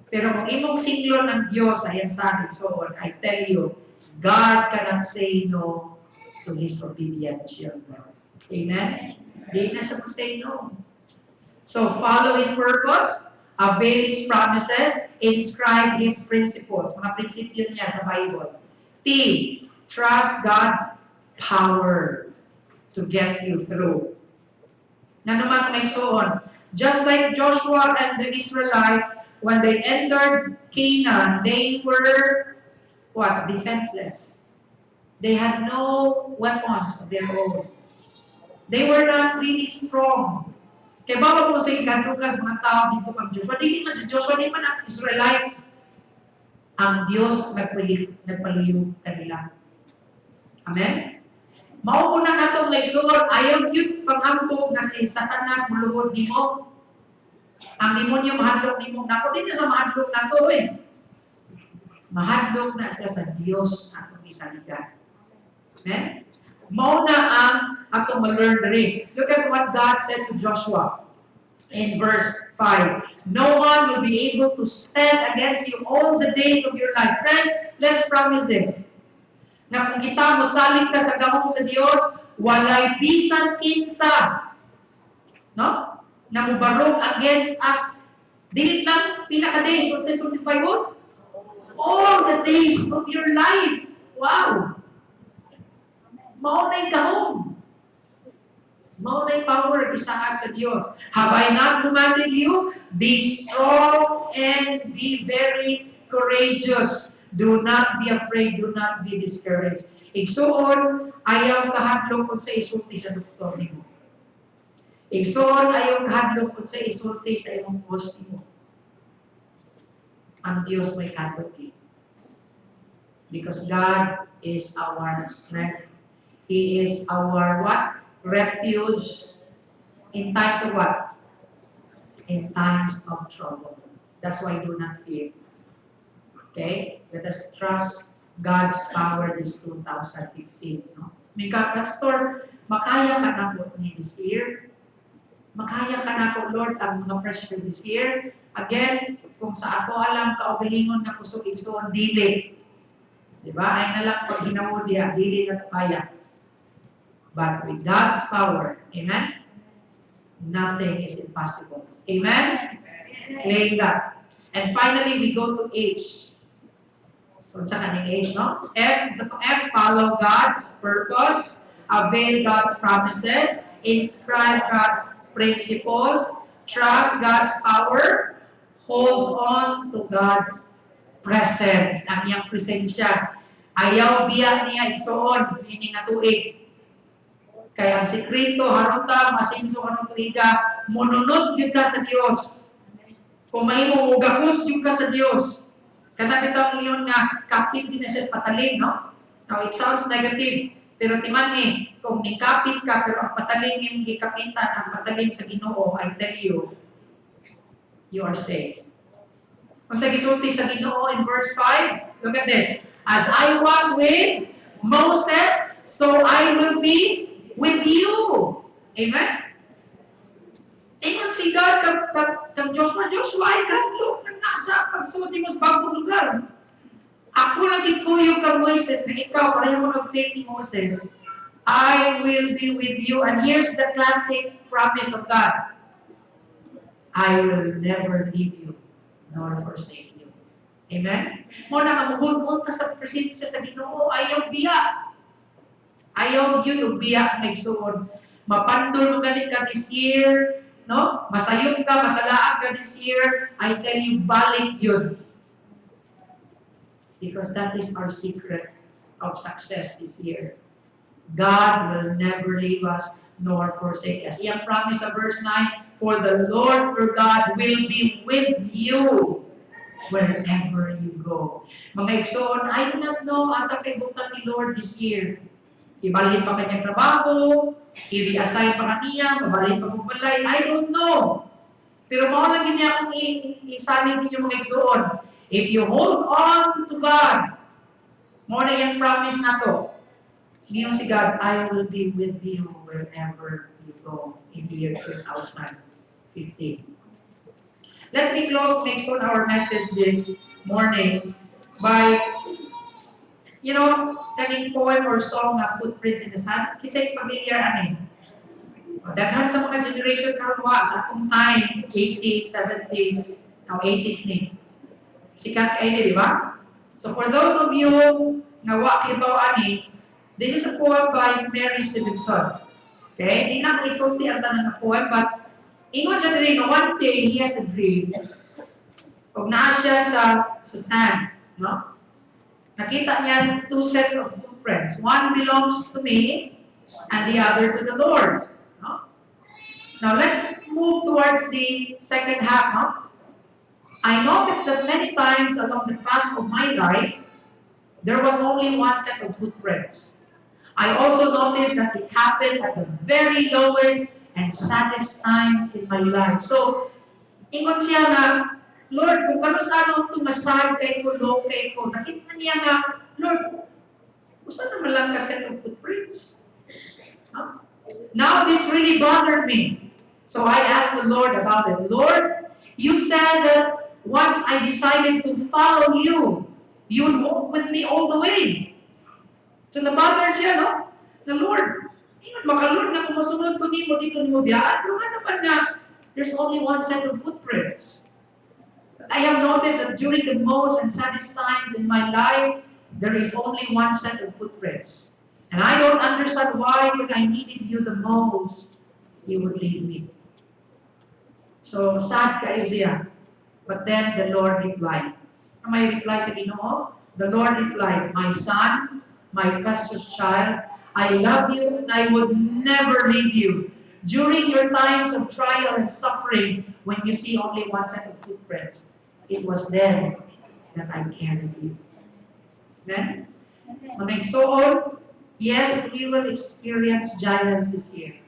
Pero kung imong singlon ng Diyos sa iyang sanig, so I tell you, God cannot say no to His obedient children. Amen? Hindi na siya say no. So follow His purpose, avail His promises, inscribe His principles. Mga prinsipyo niya sa Bible. T, trust God's power to get you through. Na naman may soon, just like Joshua and the Israelites, when they entered Canaan, they were, what? Defenseless. They had no weapons of their own. They were not really strong. Kaya ba po sa ikadukas mga tao dito kang Joshua? Hindi man si Joshua, hindi man ang Israelites. Ang Diyos nagpaliyog kanila. Amen? Maupo na nato may suot, ayaw yun panghampog na si Satanas mulugod ni mo. Ang demonyo mahadlok ni mo. Napo din na sa mahadlok na to eh. Mahadlok na siya sa Diyos na itong isaligan. Amen? Mauna ang atong ma-learn rin. Look at what God said to Joshua in verse 5. No one will be able to stand against you all the days of your life. Friends, let's promise this. Na kung kita masalig ka sa gamong sa Diyos, walay bisan kinsa. No? Na mubarog against us. Dilit lang, pila ka days. What says on this Bible? All the days of your life. Wow! Maunay kahong. Maunay power isahat sa Diyos. Have I not commanded you? Be strong and be very courageous. Do not be afraid. Do not be discouraged. Igsuon, ayaw kahadlok kung sa isulti sa doktor nimo. Igsuon, ayaw kahadlok kung sa isulti sa imong boss nimo. Ang Diyos may kadlok. Because God is our strength. He is our what? Refuge in times of what? In times of trouble. That's why do not fear. Okay? Let us trust God's power this 2015. No? Mika, Pastor, makaya ka na po ni this year? Makaya ka na po, Lord, ang mga pressure this year? Again, kung sa ato alam, kaugalingon na kusog igsoon, dili. Diba? Ay na lang pag hinamod diya, dili na ito kaya. But with God's power, amen? Nothing is impossible. Amen? Claim that. And finally, we go to H. So, sa kaning H, no? F, follow God's purpose, avail God's promises, inscribe God's principles, trust God's power, hold on to God's presence. Ang iyang presensya. Ayaw biya niya igsoon, hindi na tuig. Kaya ang sekreto, haruta, masinso, anong tuiga, mununod yun ka sa Diyos. Kung may mugakos yun ka sa Diyos. Kana bitang iyon nga, kapit din na siya pataling, no? Now, it sounds negative. Pero timan ni, kung nikapit ka, pero ang pataling yung gikapitan, ang pataling sa Ginoo, I tell you, you are safe. Kung sa gisulti sa Ginoo in verse 5, look at this. As I was with Moses, so I will be with you. Amen? Amen si God kang Joshua, ay kadlok nang nasa pagsulti mo sa bagong lugar. Ako lang kikuyo kang Moses, na ikaw, pareho mo nag-faith ni Moses. I will be with you. And here's the classic promise of God. I will never leave you, nor forsake you. Amen? Muna mamuhulunta sa presensya sa Ginoo, ayaw biya. Ayaw yun, ubiyak may suod. Mapandol mo ganit ka this year, no? Masayot ka, masalaan ka this year, I tell you, balik yun. Because that is our secret of success this year. God will never leave us nor forsake us. Iyang promise sa verse 9, for the Lord your God will be with you. wherever you go. Mga igsoon, I do not know asa kay butang ni Lord this year. Ibalhin pa kanyang trabaho, i-reassign pa kaniya, mabalhin pa kong balay, I don't know. Pero mao lang niya akong isalin ninyo mga igsoon. If you hold on to God, mo na yung promise na to. Ngayon si God, I will be with you wherever you go in the year 2015. Let me close next on our message this morning by, taking poem or song na Footprints in the Sand. Kasi familiar amin. Daghan sa mga generation karon sa akong time, 80s, 70s, now 80s ni. Sikat kayo di ba? So for those of you na wa ibaw ani, this is a poem by Mary Stevenson. Okay? Di na ko isulti ang tanan na poem, but ingon siya diri na one day he has a dream. Pag naa siya sa sand, no? Nakita niya two sets of footprints. One belongs to me, and the other to the Lord. No? Now let's move towards the second half. No? I noticed that many times along the path of my life, there was only one set of footprints. I also noticed that it happened at the very lowest and saddest times in my life. So, ingon siya na, Lord, kung kano sa ano ito masag kay ko, low kay ko, nakita niya na, Lord, gusto naman lang ka set of footprints. Huh? Now, this really bothered me. So I asked the Lord about it. Lord, you said that once I decided to follow you, you'd walk with me all the way. So na-bother siya, no? The Lord, ingat maka Lord na kung masunod ko ni mo dito ni mo biyaan, pero nga naman na there's only one set of footprints. I have noticed that during the most and saddest times in my life, there is only one set of footprints. And I don't understand why when I needed you the most, you would leave me. So sad kayo siya. But then the Lord replied. May reply sa Ginoo? The Lord replied, my son, my precious child, I love you and I would never leave you. During your times of trial and suffering, when you see only one set of footprints, it was then that I carried you. Amen? So, yes, we will experience giants this year.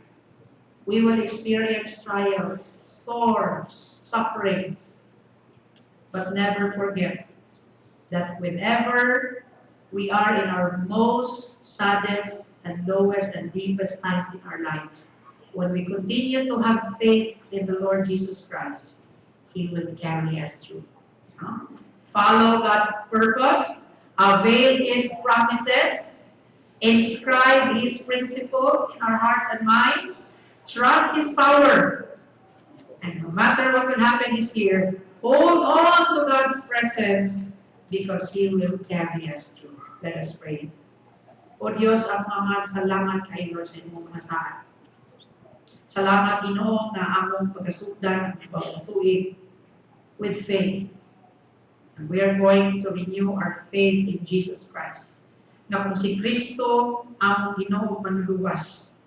We will experience trials, storms, sufferings. But never forget that whenever we are in our most saddest and lowest and deepest times in our lives, when we continue to have faith in the Lord Jesus Christ, He will carry us through. Follow God's purpose, avail His promises, inscribe His principles in our hearts and minds, trust His power, and no matter what will happen this year, hold on to God's presence because He will carry us through. Let us pray. O Diyos, ang Ama, salamat kayo sa inyong mga saan. Salamat, Ginoo, na among pagkasugdan ang pagtuig with faith. And we are going to renew our faith in Jesus Christ. Na kung si Kristo ang Ginoo manluluwas,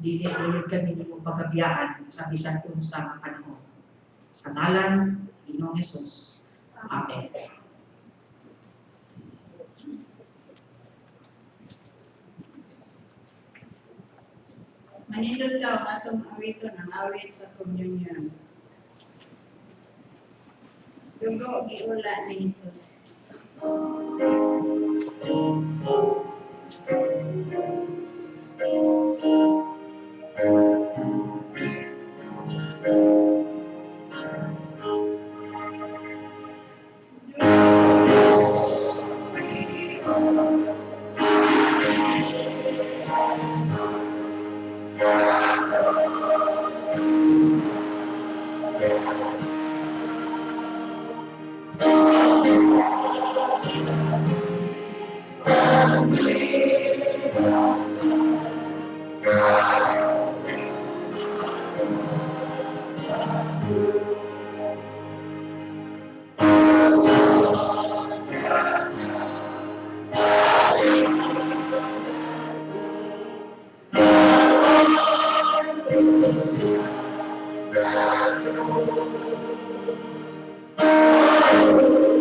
dili kami ni mo pagabiyaan sa bisan kung sa panahon. Sa ngalan ni Ginoong Jesus. Amen. Manindot daw atong awiton ang awit sa communion. Dugo giula ni Jesus. Thank you.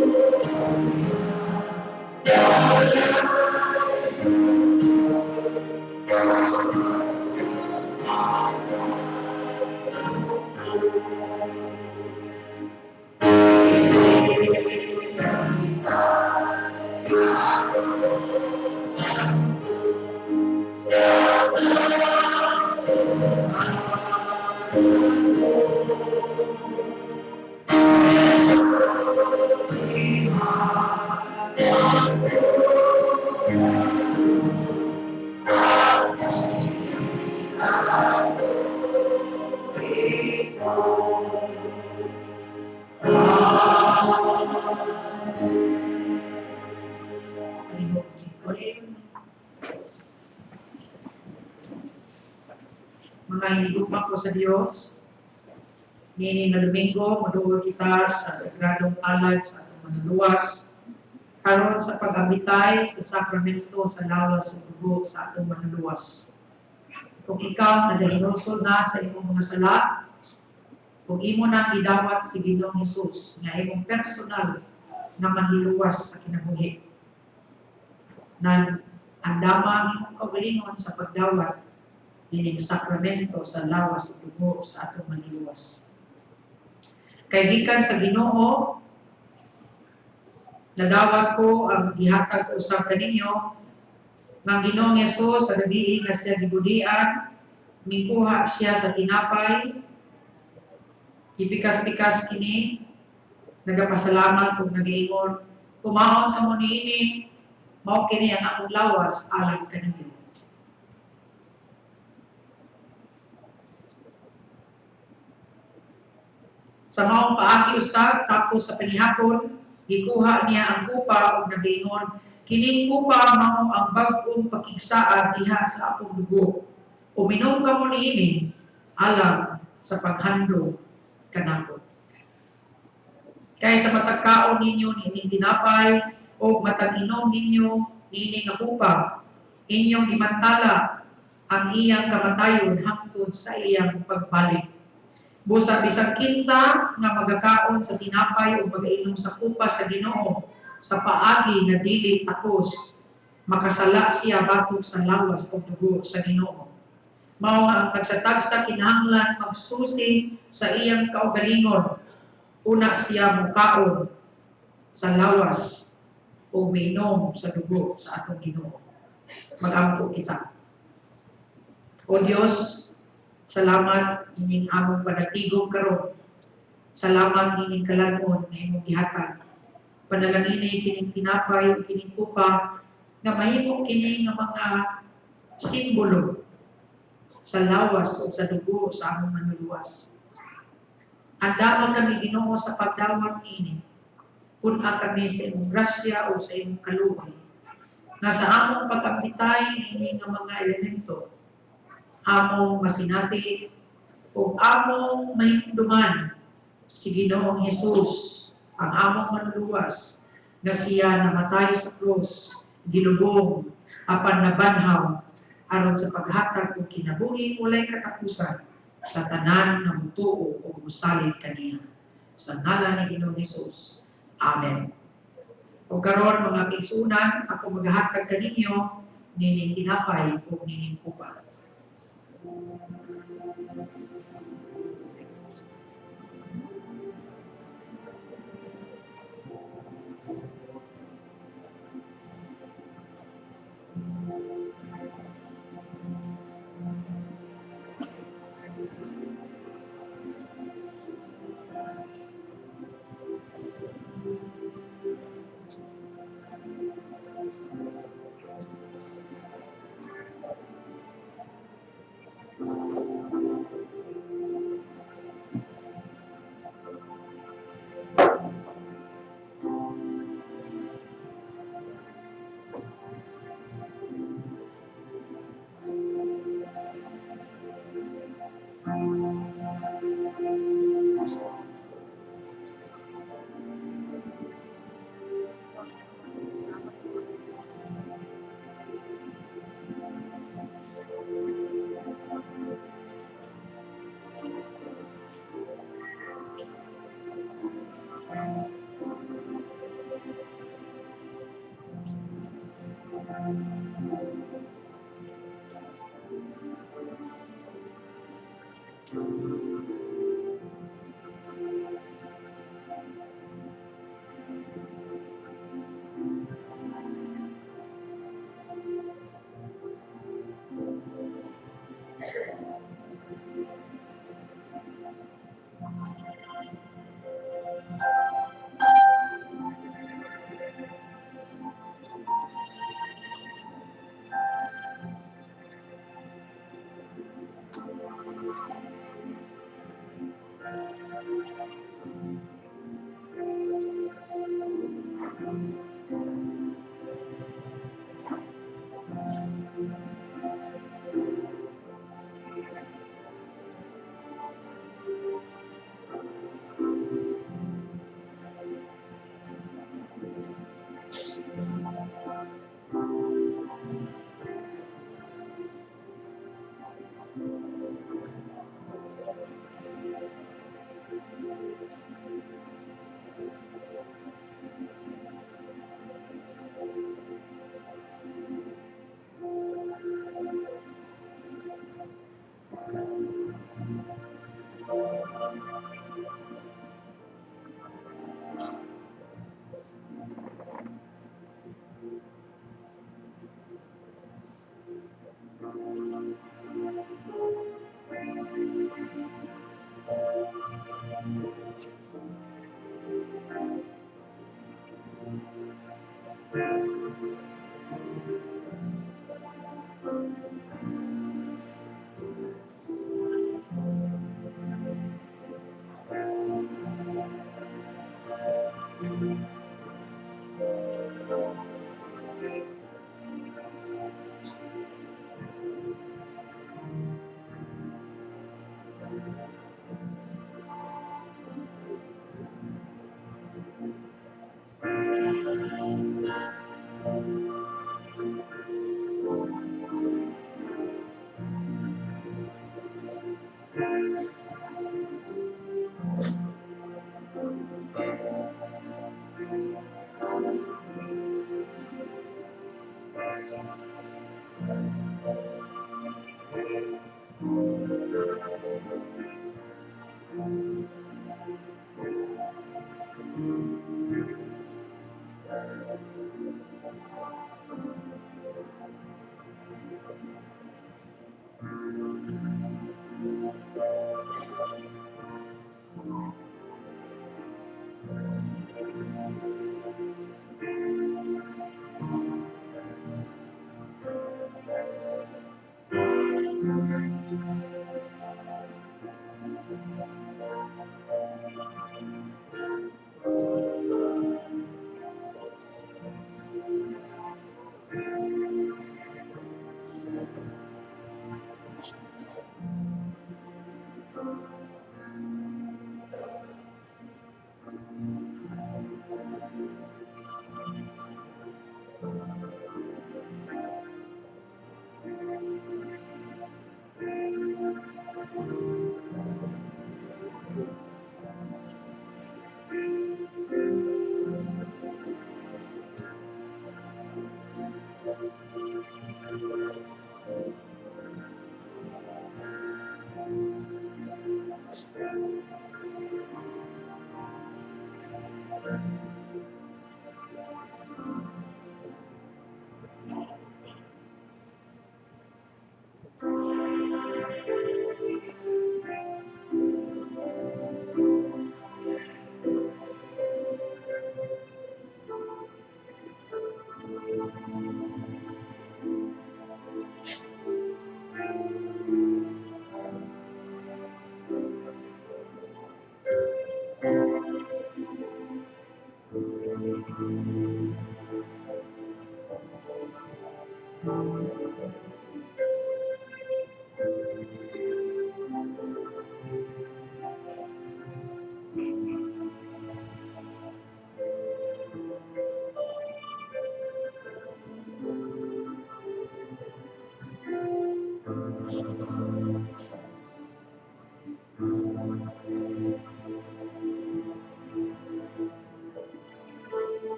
Mga hinigugma ko sa Dios, nini na Domingo, maduol kita sa sagradong alay sa atong manluwas, karon sa pag-abitay sa sakramento sa lawas ug dugo sa atong manluwas. Kung ikaw nagahinosol na sa imong mga sala, kung imo nang idawat si Ginoong Hesus nga imong personal na manluwas sa kinabuhi, nan andamang imong kaugalingon sa pagdawat dining sakramento sa lawas ug dugo sa atong manluwas. Kay gikan sa Ginoo, nadawat ko ang gihatag ko usab kaninyo ng Ginoong Hesus sa gabi nga siya gibudian, mikuha siya sa tinapay, ipikas-pikas kini, nagapasalamat ug nag-iingon, kumaon kamo niini, mao kini ang akong lawas alang kaninyo. Sa maong paagi usab tapos sa panihapon, gikuha niya ang kupa ug nag-ingon, kining kupa mao ang bag-ong pakigsaa diha sa akong dugo. Uminom kamo niini alang sa paghandog kanako. Kay sa matag kaon ninyo niining tinapay o matag inom ninyo niini nga kupa, inyong imantala ang iyang kamatayon hangtod sa iyang pagbalik. Busa bisag kinsa nga magakaon sa tinapay o magainom sa kupa sa Ginoo sa paagi nga dili tapos, makasala siya batok sa lawas o dugo sa Ginoo. Mao nga ang tagsa-tagsa kinahanglan magsusi sa iyang kaugalingon. Una siya mukaon sa lawas o minom sa dugo sa atong Ginoo. Mag-ampo kita. O Dios, salamat ining among panatigong karon. Salamat ining kalanon nga imong gihatag. Panalangin kining tinapay o kining kupa nga mahimo kini nga mga simbolo sa lawas o sa dugo sa among manluwas. Andaman kami Ginoo sa pagdawat ini. Puna kami sa imong grasya o sa imong kaluoy. Nga sa among pag-ambitay ini nga mga elemento, among masinati o among mahimduman si Ginoong Hesus, ang among manluwas, na siya namatay sa krus, gilubong, apan nabanhaw, aron sa paghatag o kinabuhi ulay katapusan sa tanan na mutuo o musalig kaniya. Sa ngalan ni Ginoong Hesus. Amen. O karon mga kigsunan, ako maghatag kaninyo nining tinapay o nining kupa.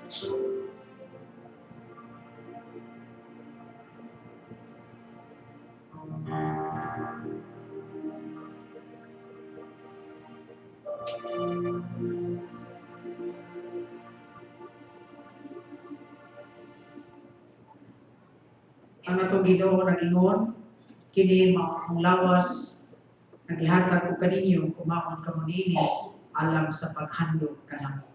Ang atong Ginoo nagingon, kini mao ang lawas nagihatag ko kaninyo kumaon ka manini alam sa paghandog kanamo.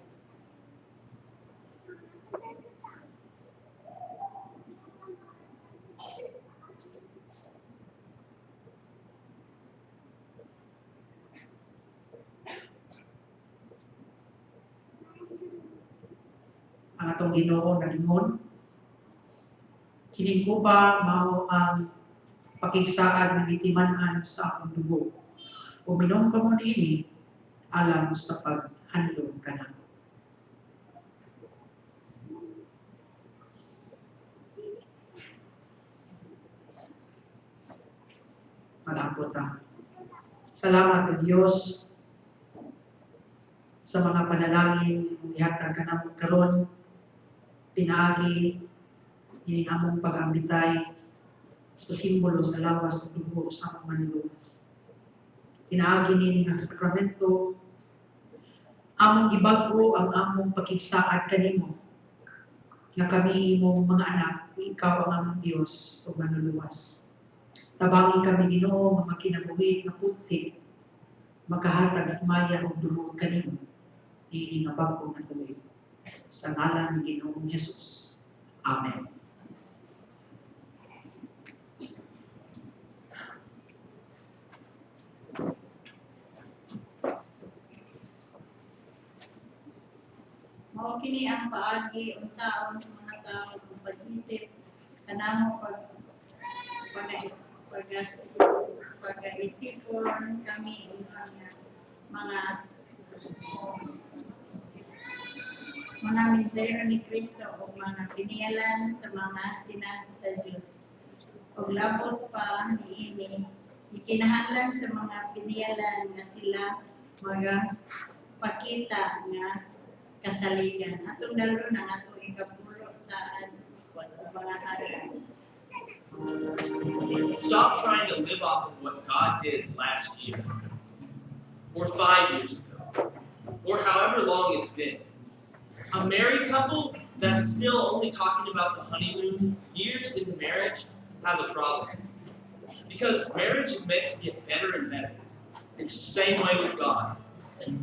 Ang atong Ginoo nagingon, kini ko ba mao ang pakigsaad ng itimanan sa akong dugo. Uminom ka mo nini alam sa paghandog kanamo. Mag-ampot ta. Salamat sa Diyos sa mga panalangin ihatag kanamo karon pinaagi ini among pag-ambitay sa simbolo sa lawas ng dugo sa among manluwas. Pinaagi nini nga sakramento among gibag-o ang among pakigsaad kanimo nga kami imong mga anak, ikaw ang among Dios o manluluwas. Tabangi kami Ginoo nga kinabuhi nga puti makahatag himaya og dungog kanimo ini nga bag-o nga tuloy. Sa ngalan ni Ginoong Hesus. Amen. Mao kini ang paagi unsaon sa mga tao kung pag-isip kanamo pag-isipon kami mga mensahero ni Kristo o mga pinialan sa mga tinago sa Dios. Og labot pa niini ikinahanglan sa mga pinialan nga sila pakita nga kasaligan. Atong dalo na atong ikapulo sa mga hari. Stop trying to live off of what God did last year, or 5 years ago, or however long it's been. A married couple that's still only talking about the honeymoon years into marriage has a problem. Because marriage is meant to get better and better. It's the same way with God.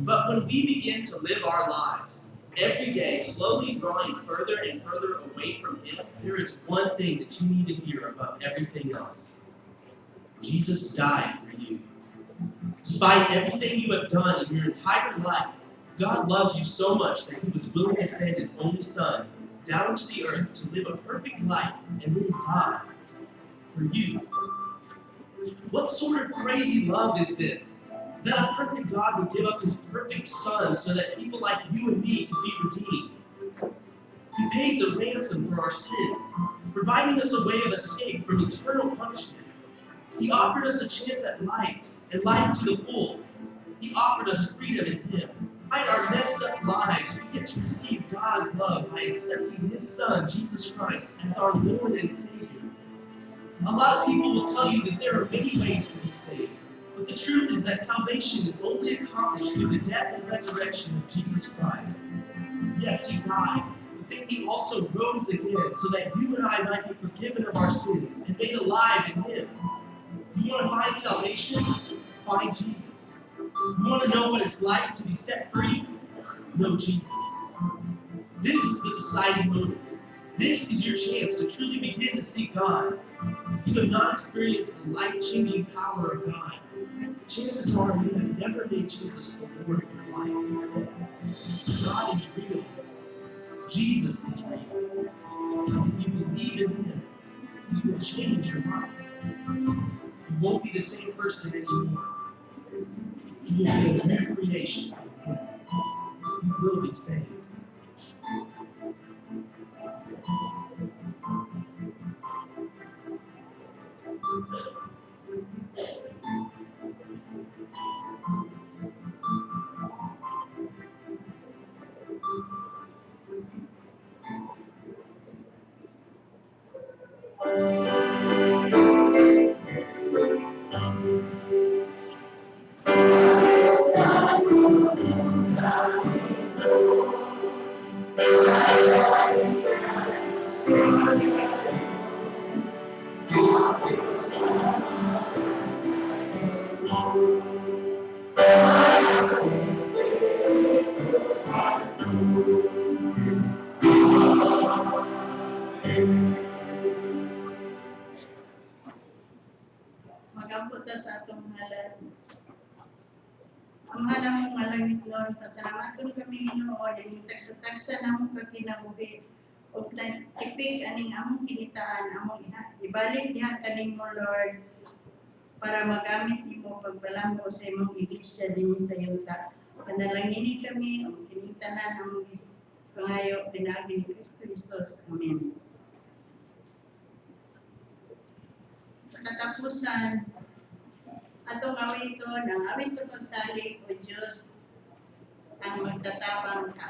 But when we begin to live our lives every day, slowly drawing further and further away from Him, there is one thing that you need to hear above everything else. Jesus died for you. Despite everything you have done in your entire life, God loved you so much that He was willing to send His only Son down to the earth to live a perfect life and then die for you. What sort of crazy love is this? That a perfect God would give up His perfect Son so that people like you and me could be redeemed. He paid the ransom for our sins, providing us a way of escape from eternal punishment. He offered us a chance at life, and life to the full. He offered us freedom in Him. Despite our messed up lives, we get to receive God's love by accepting His Son, Jesus Christ, as our Lord and Savior. A lot of people will tell you that there are many ways to be saved. But the truth is that salvation is only accomplished through the death and resurrection of Jesus Christ. Yes, He died, but then He also rose again so that you and I might be forgiven of our sins and made alive in Him. You want to find salvation? Find Jesus. You want to know what it's like to be set free? Know Jesus. This is the deciding moment. This is your chance to truly begin to see God. If you have not experienced the life-changing power of God, chances are you have never made Jesus the Lord of your life. God is real. Jesus is real. And if you believe in Him, He will change your life. You won't be the same person anymore. You will be a new creation. You will be saved. Magabot ta sa atong ngalan. Ang halang mong malangit noon, pasalamaton kami Ginoo, yung tagsa-tagsa na mong kakinabuhi. O tipig aning among kinitaan, among ibalik niya kaning mo, Lord, para magamit nimo pagbalambo sa imong iglesia din sa yuta. Panalangini kami, o kinitanan among pangayo, pinagi ni Kristo Jesus. Amen. Sa katapusan, atong awiton, ang awit sa pagsalik o Diyos, ang magtatabang ka.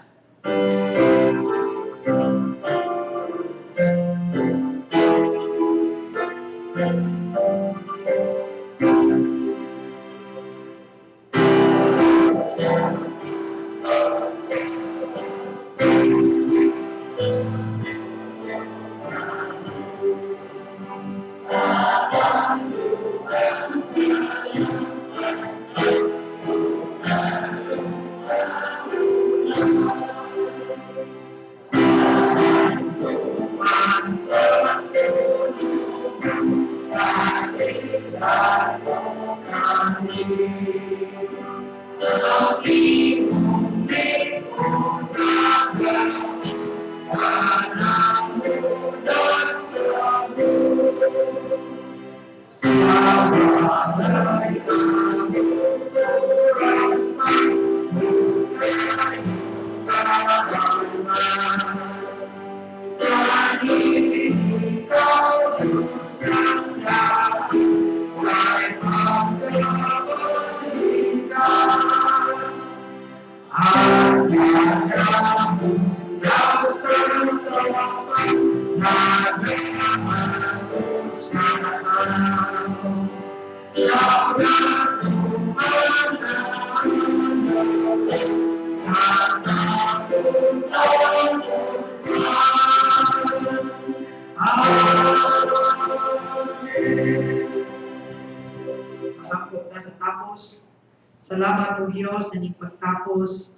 Salamat o Diyos na inyong pagtapos,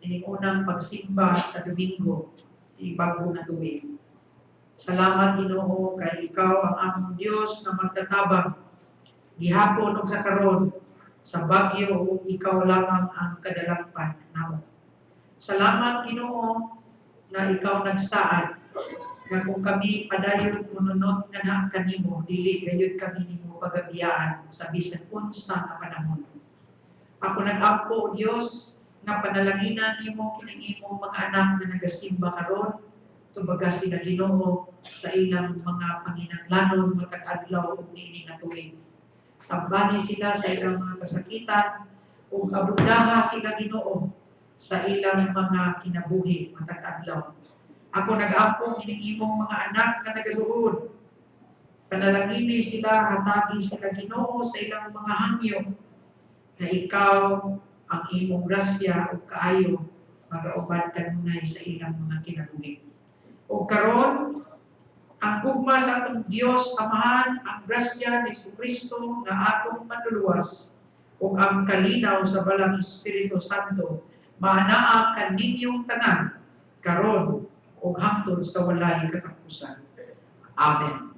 inyong unang pagsimba sa Domingo, bago na tuwing. Salamat Ginoo kay ikaw ang among Diyos na magtatabang, gihapon o sa karon, sa bagyo o ikaw lamang ang kadalangpan namo. Salamat Ginoo na ikaw nagsaad, na kung kami padayon mununot nga na kanimo, dili gayud kami nimo pagabiyaan sa bisan unsa nga panahon. Ako nag-ampo, Diyos, na panalanginan nimo kining imong mga anak na nagasimba karon, tubaga sila Ginoo sa ilang mga panginahanglanon matag adlaw ug niini nga tuig. Tambani sila sa ilang mga kasakitan ug abundaha sila Ginoo sa ilang mga kinabuhi matag adlaw. Ako nag-ampo kining imong mga anak na nagaluhod. Panalangini sila, hatagi sila Ginoo sa ilang mga hangyo, na ikaw ang imong grasya o kaayo magaubad kanunay sa ilang mga kinabuhi. O karon ang gugma sa atong Dios Amahan, ang grasya ni Jesucristo na atong manluluwas o ang kalinaw sa balang Espiritu Santo maanaa kaninyong tanan karon o hangtod sa walay katapusan. Amen.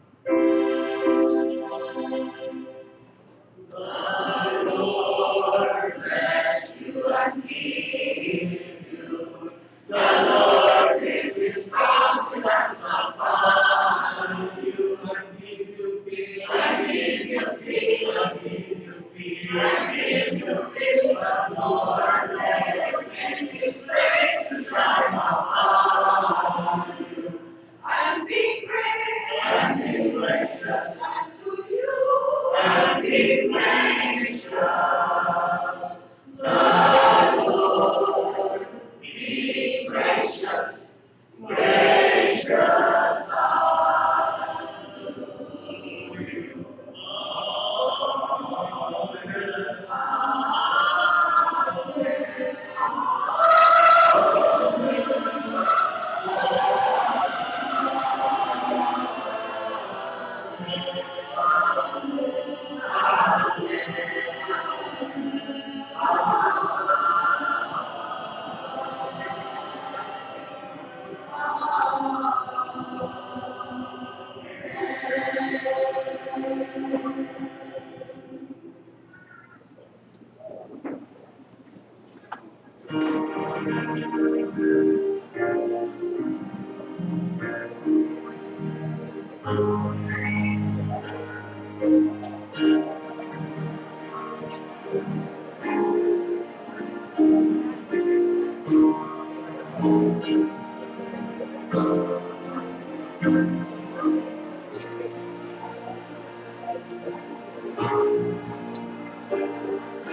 And be great.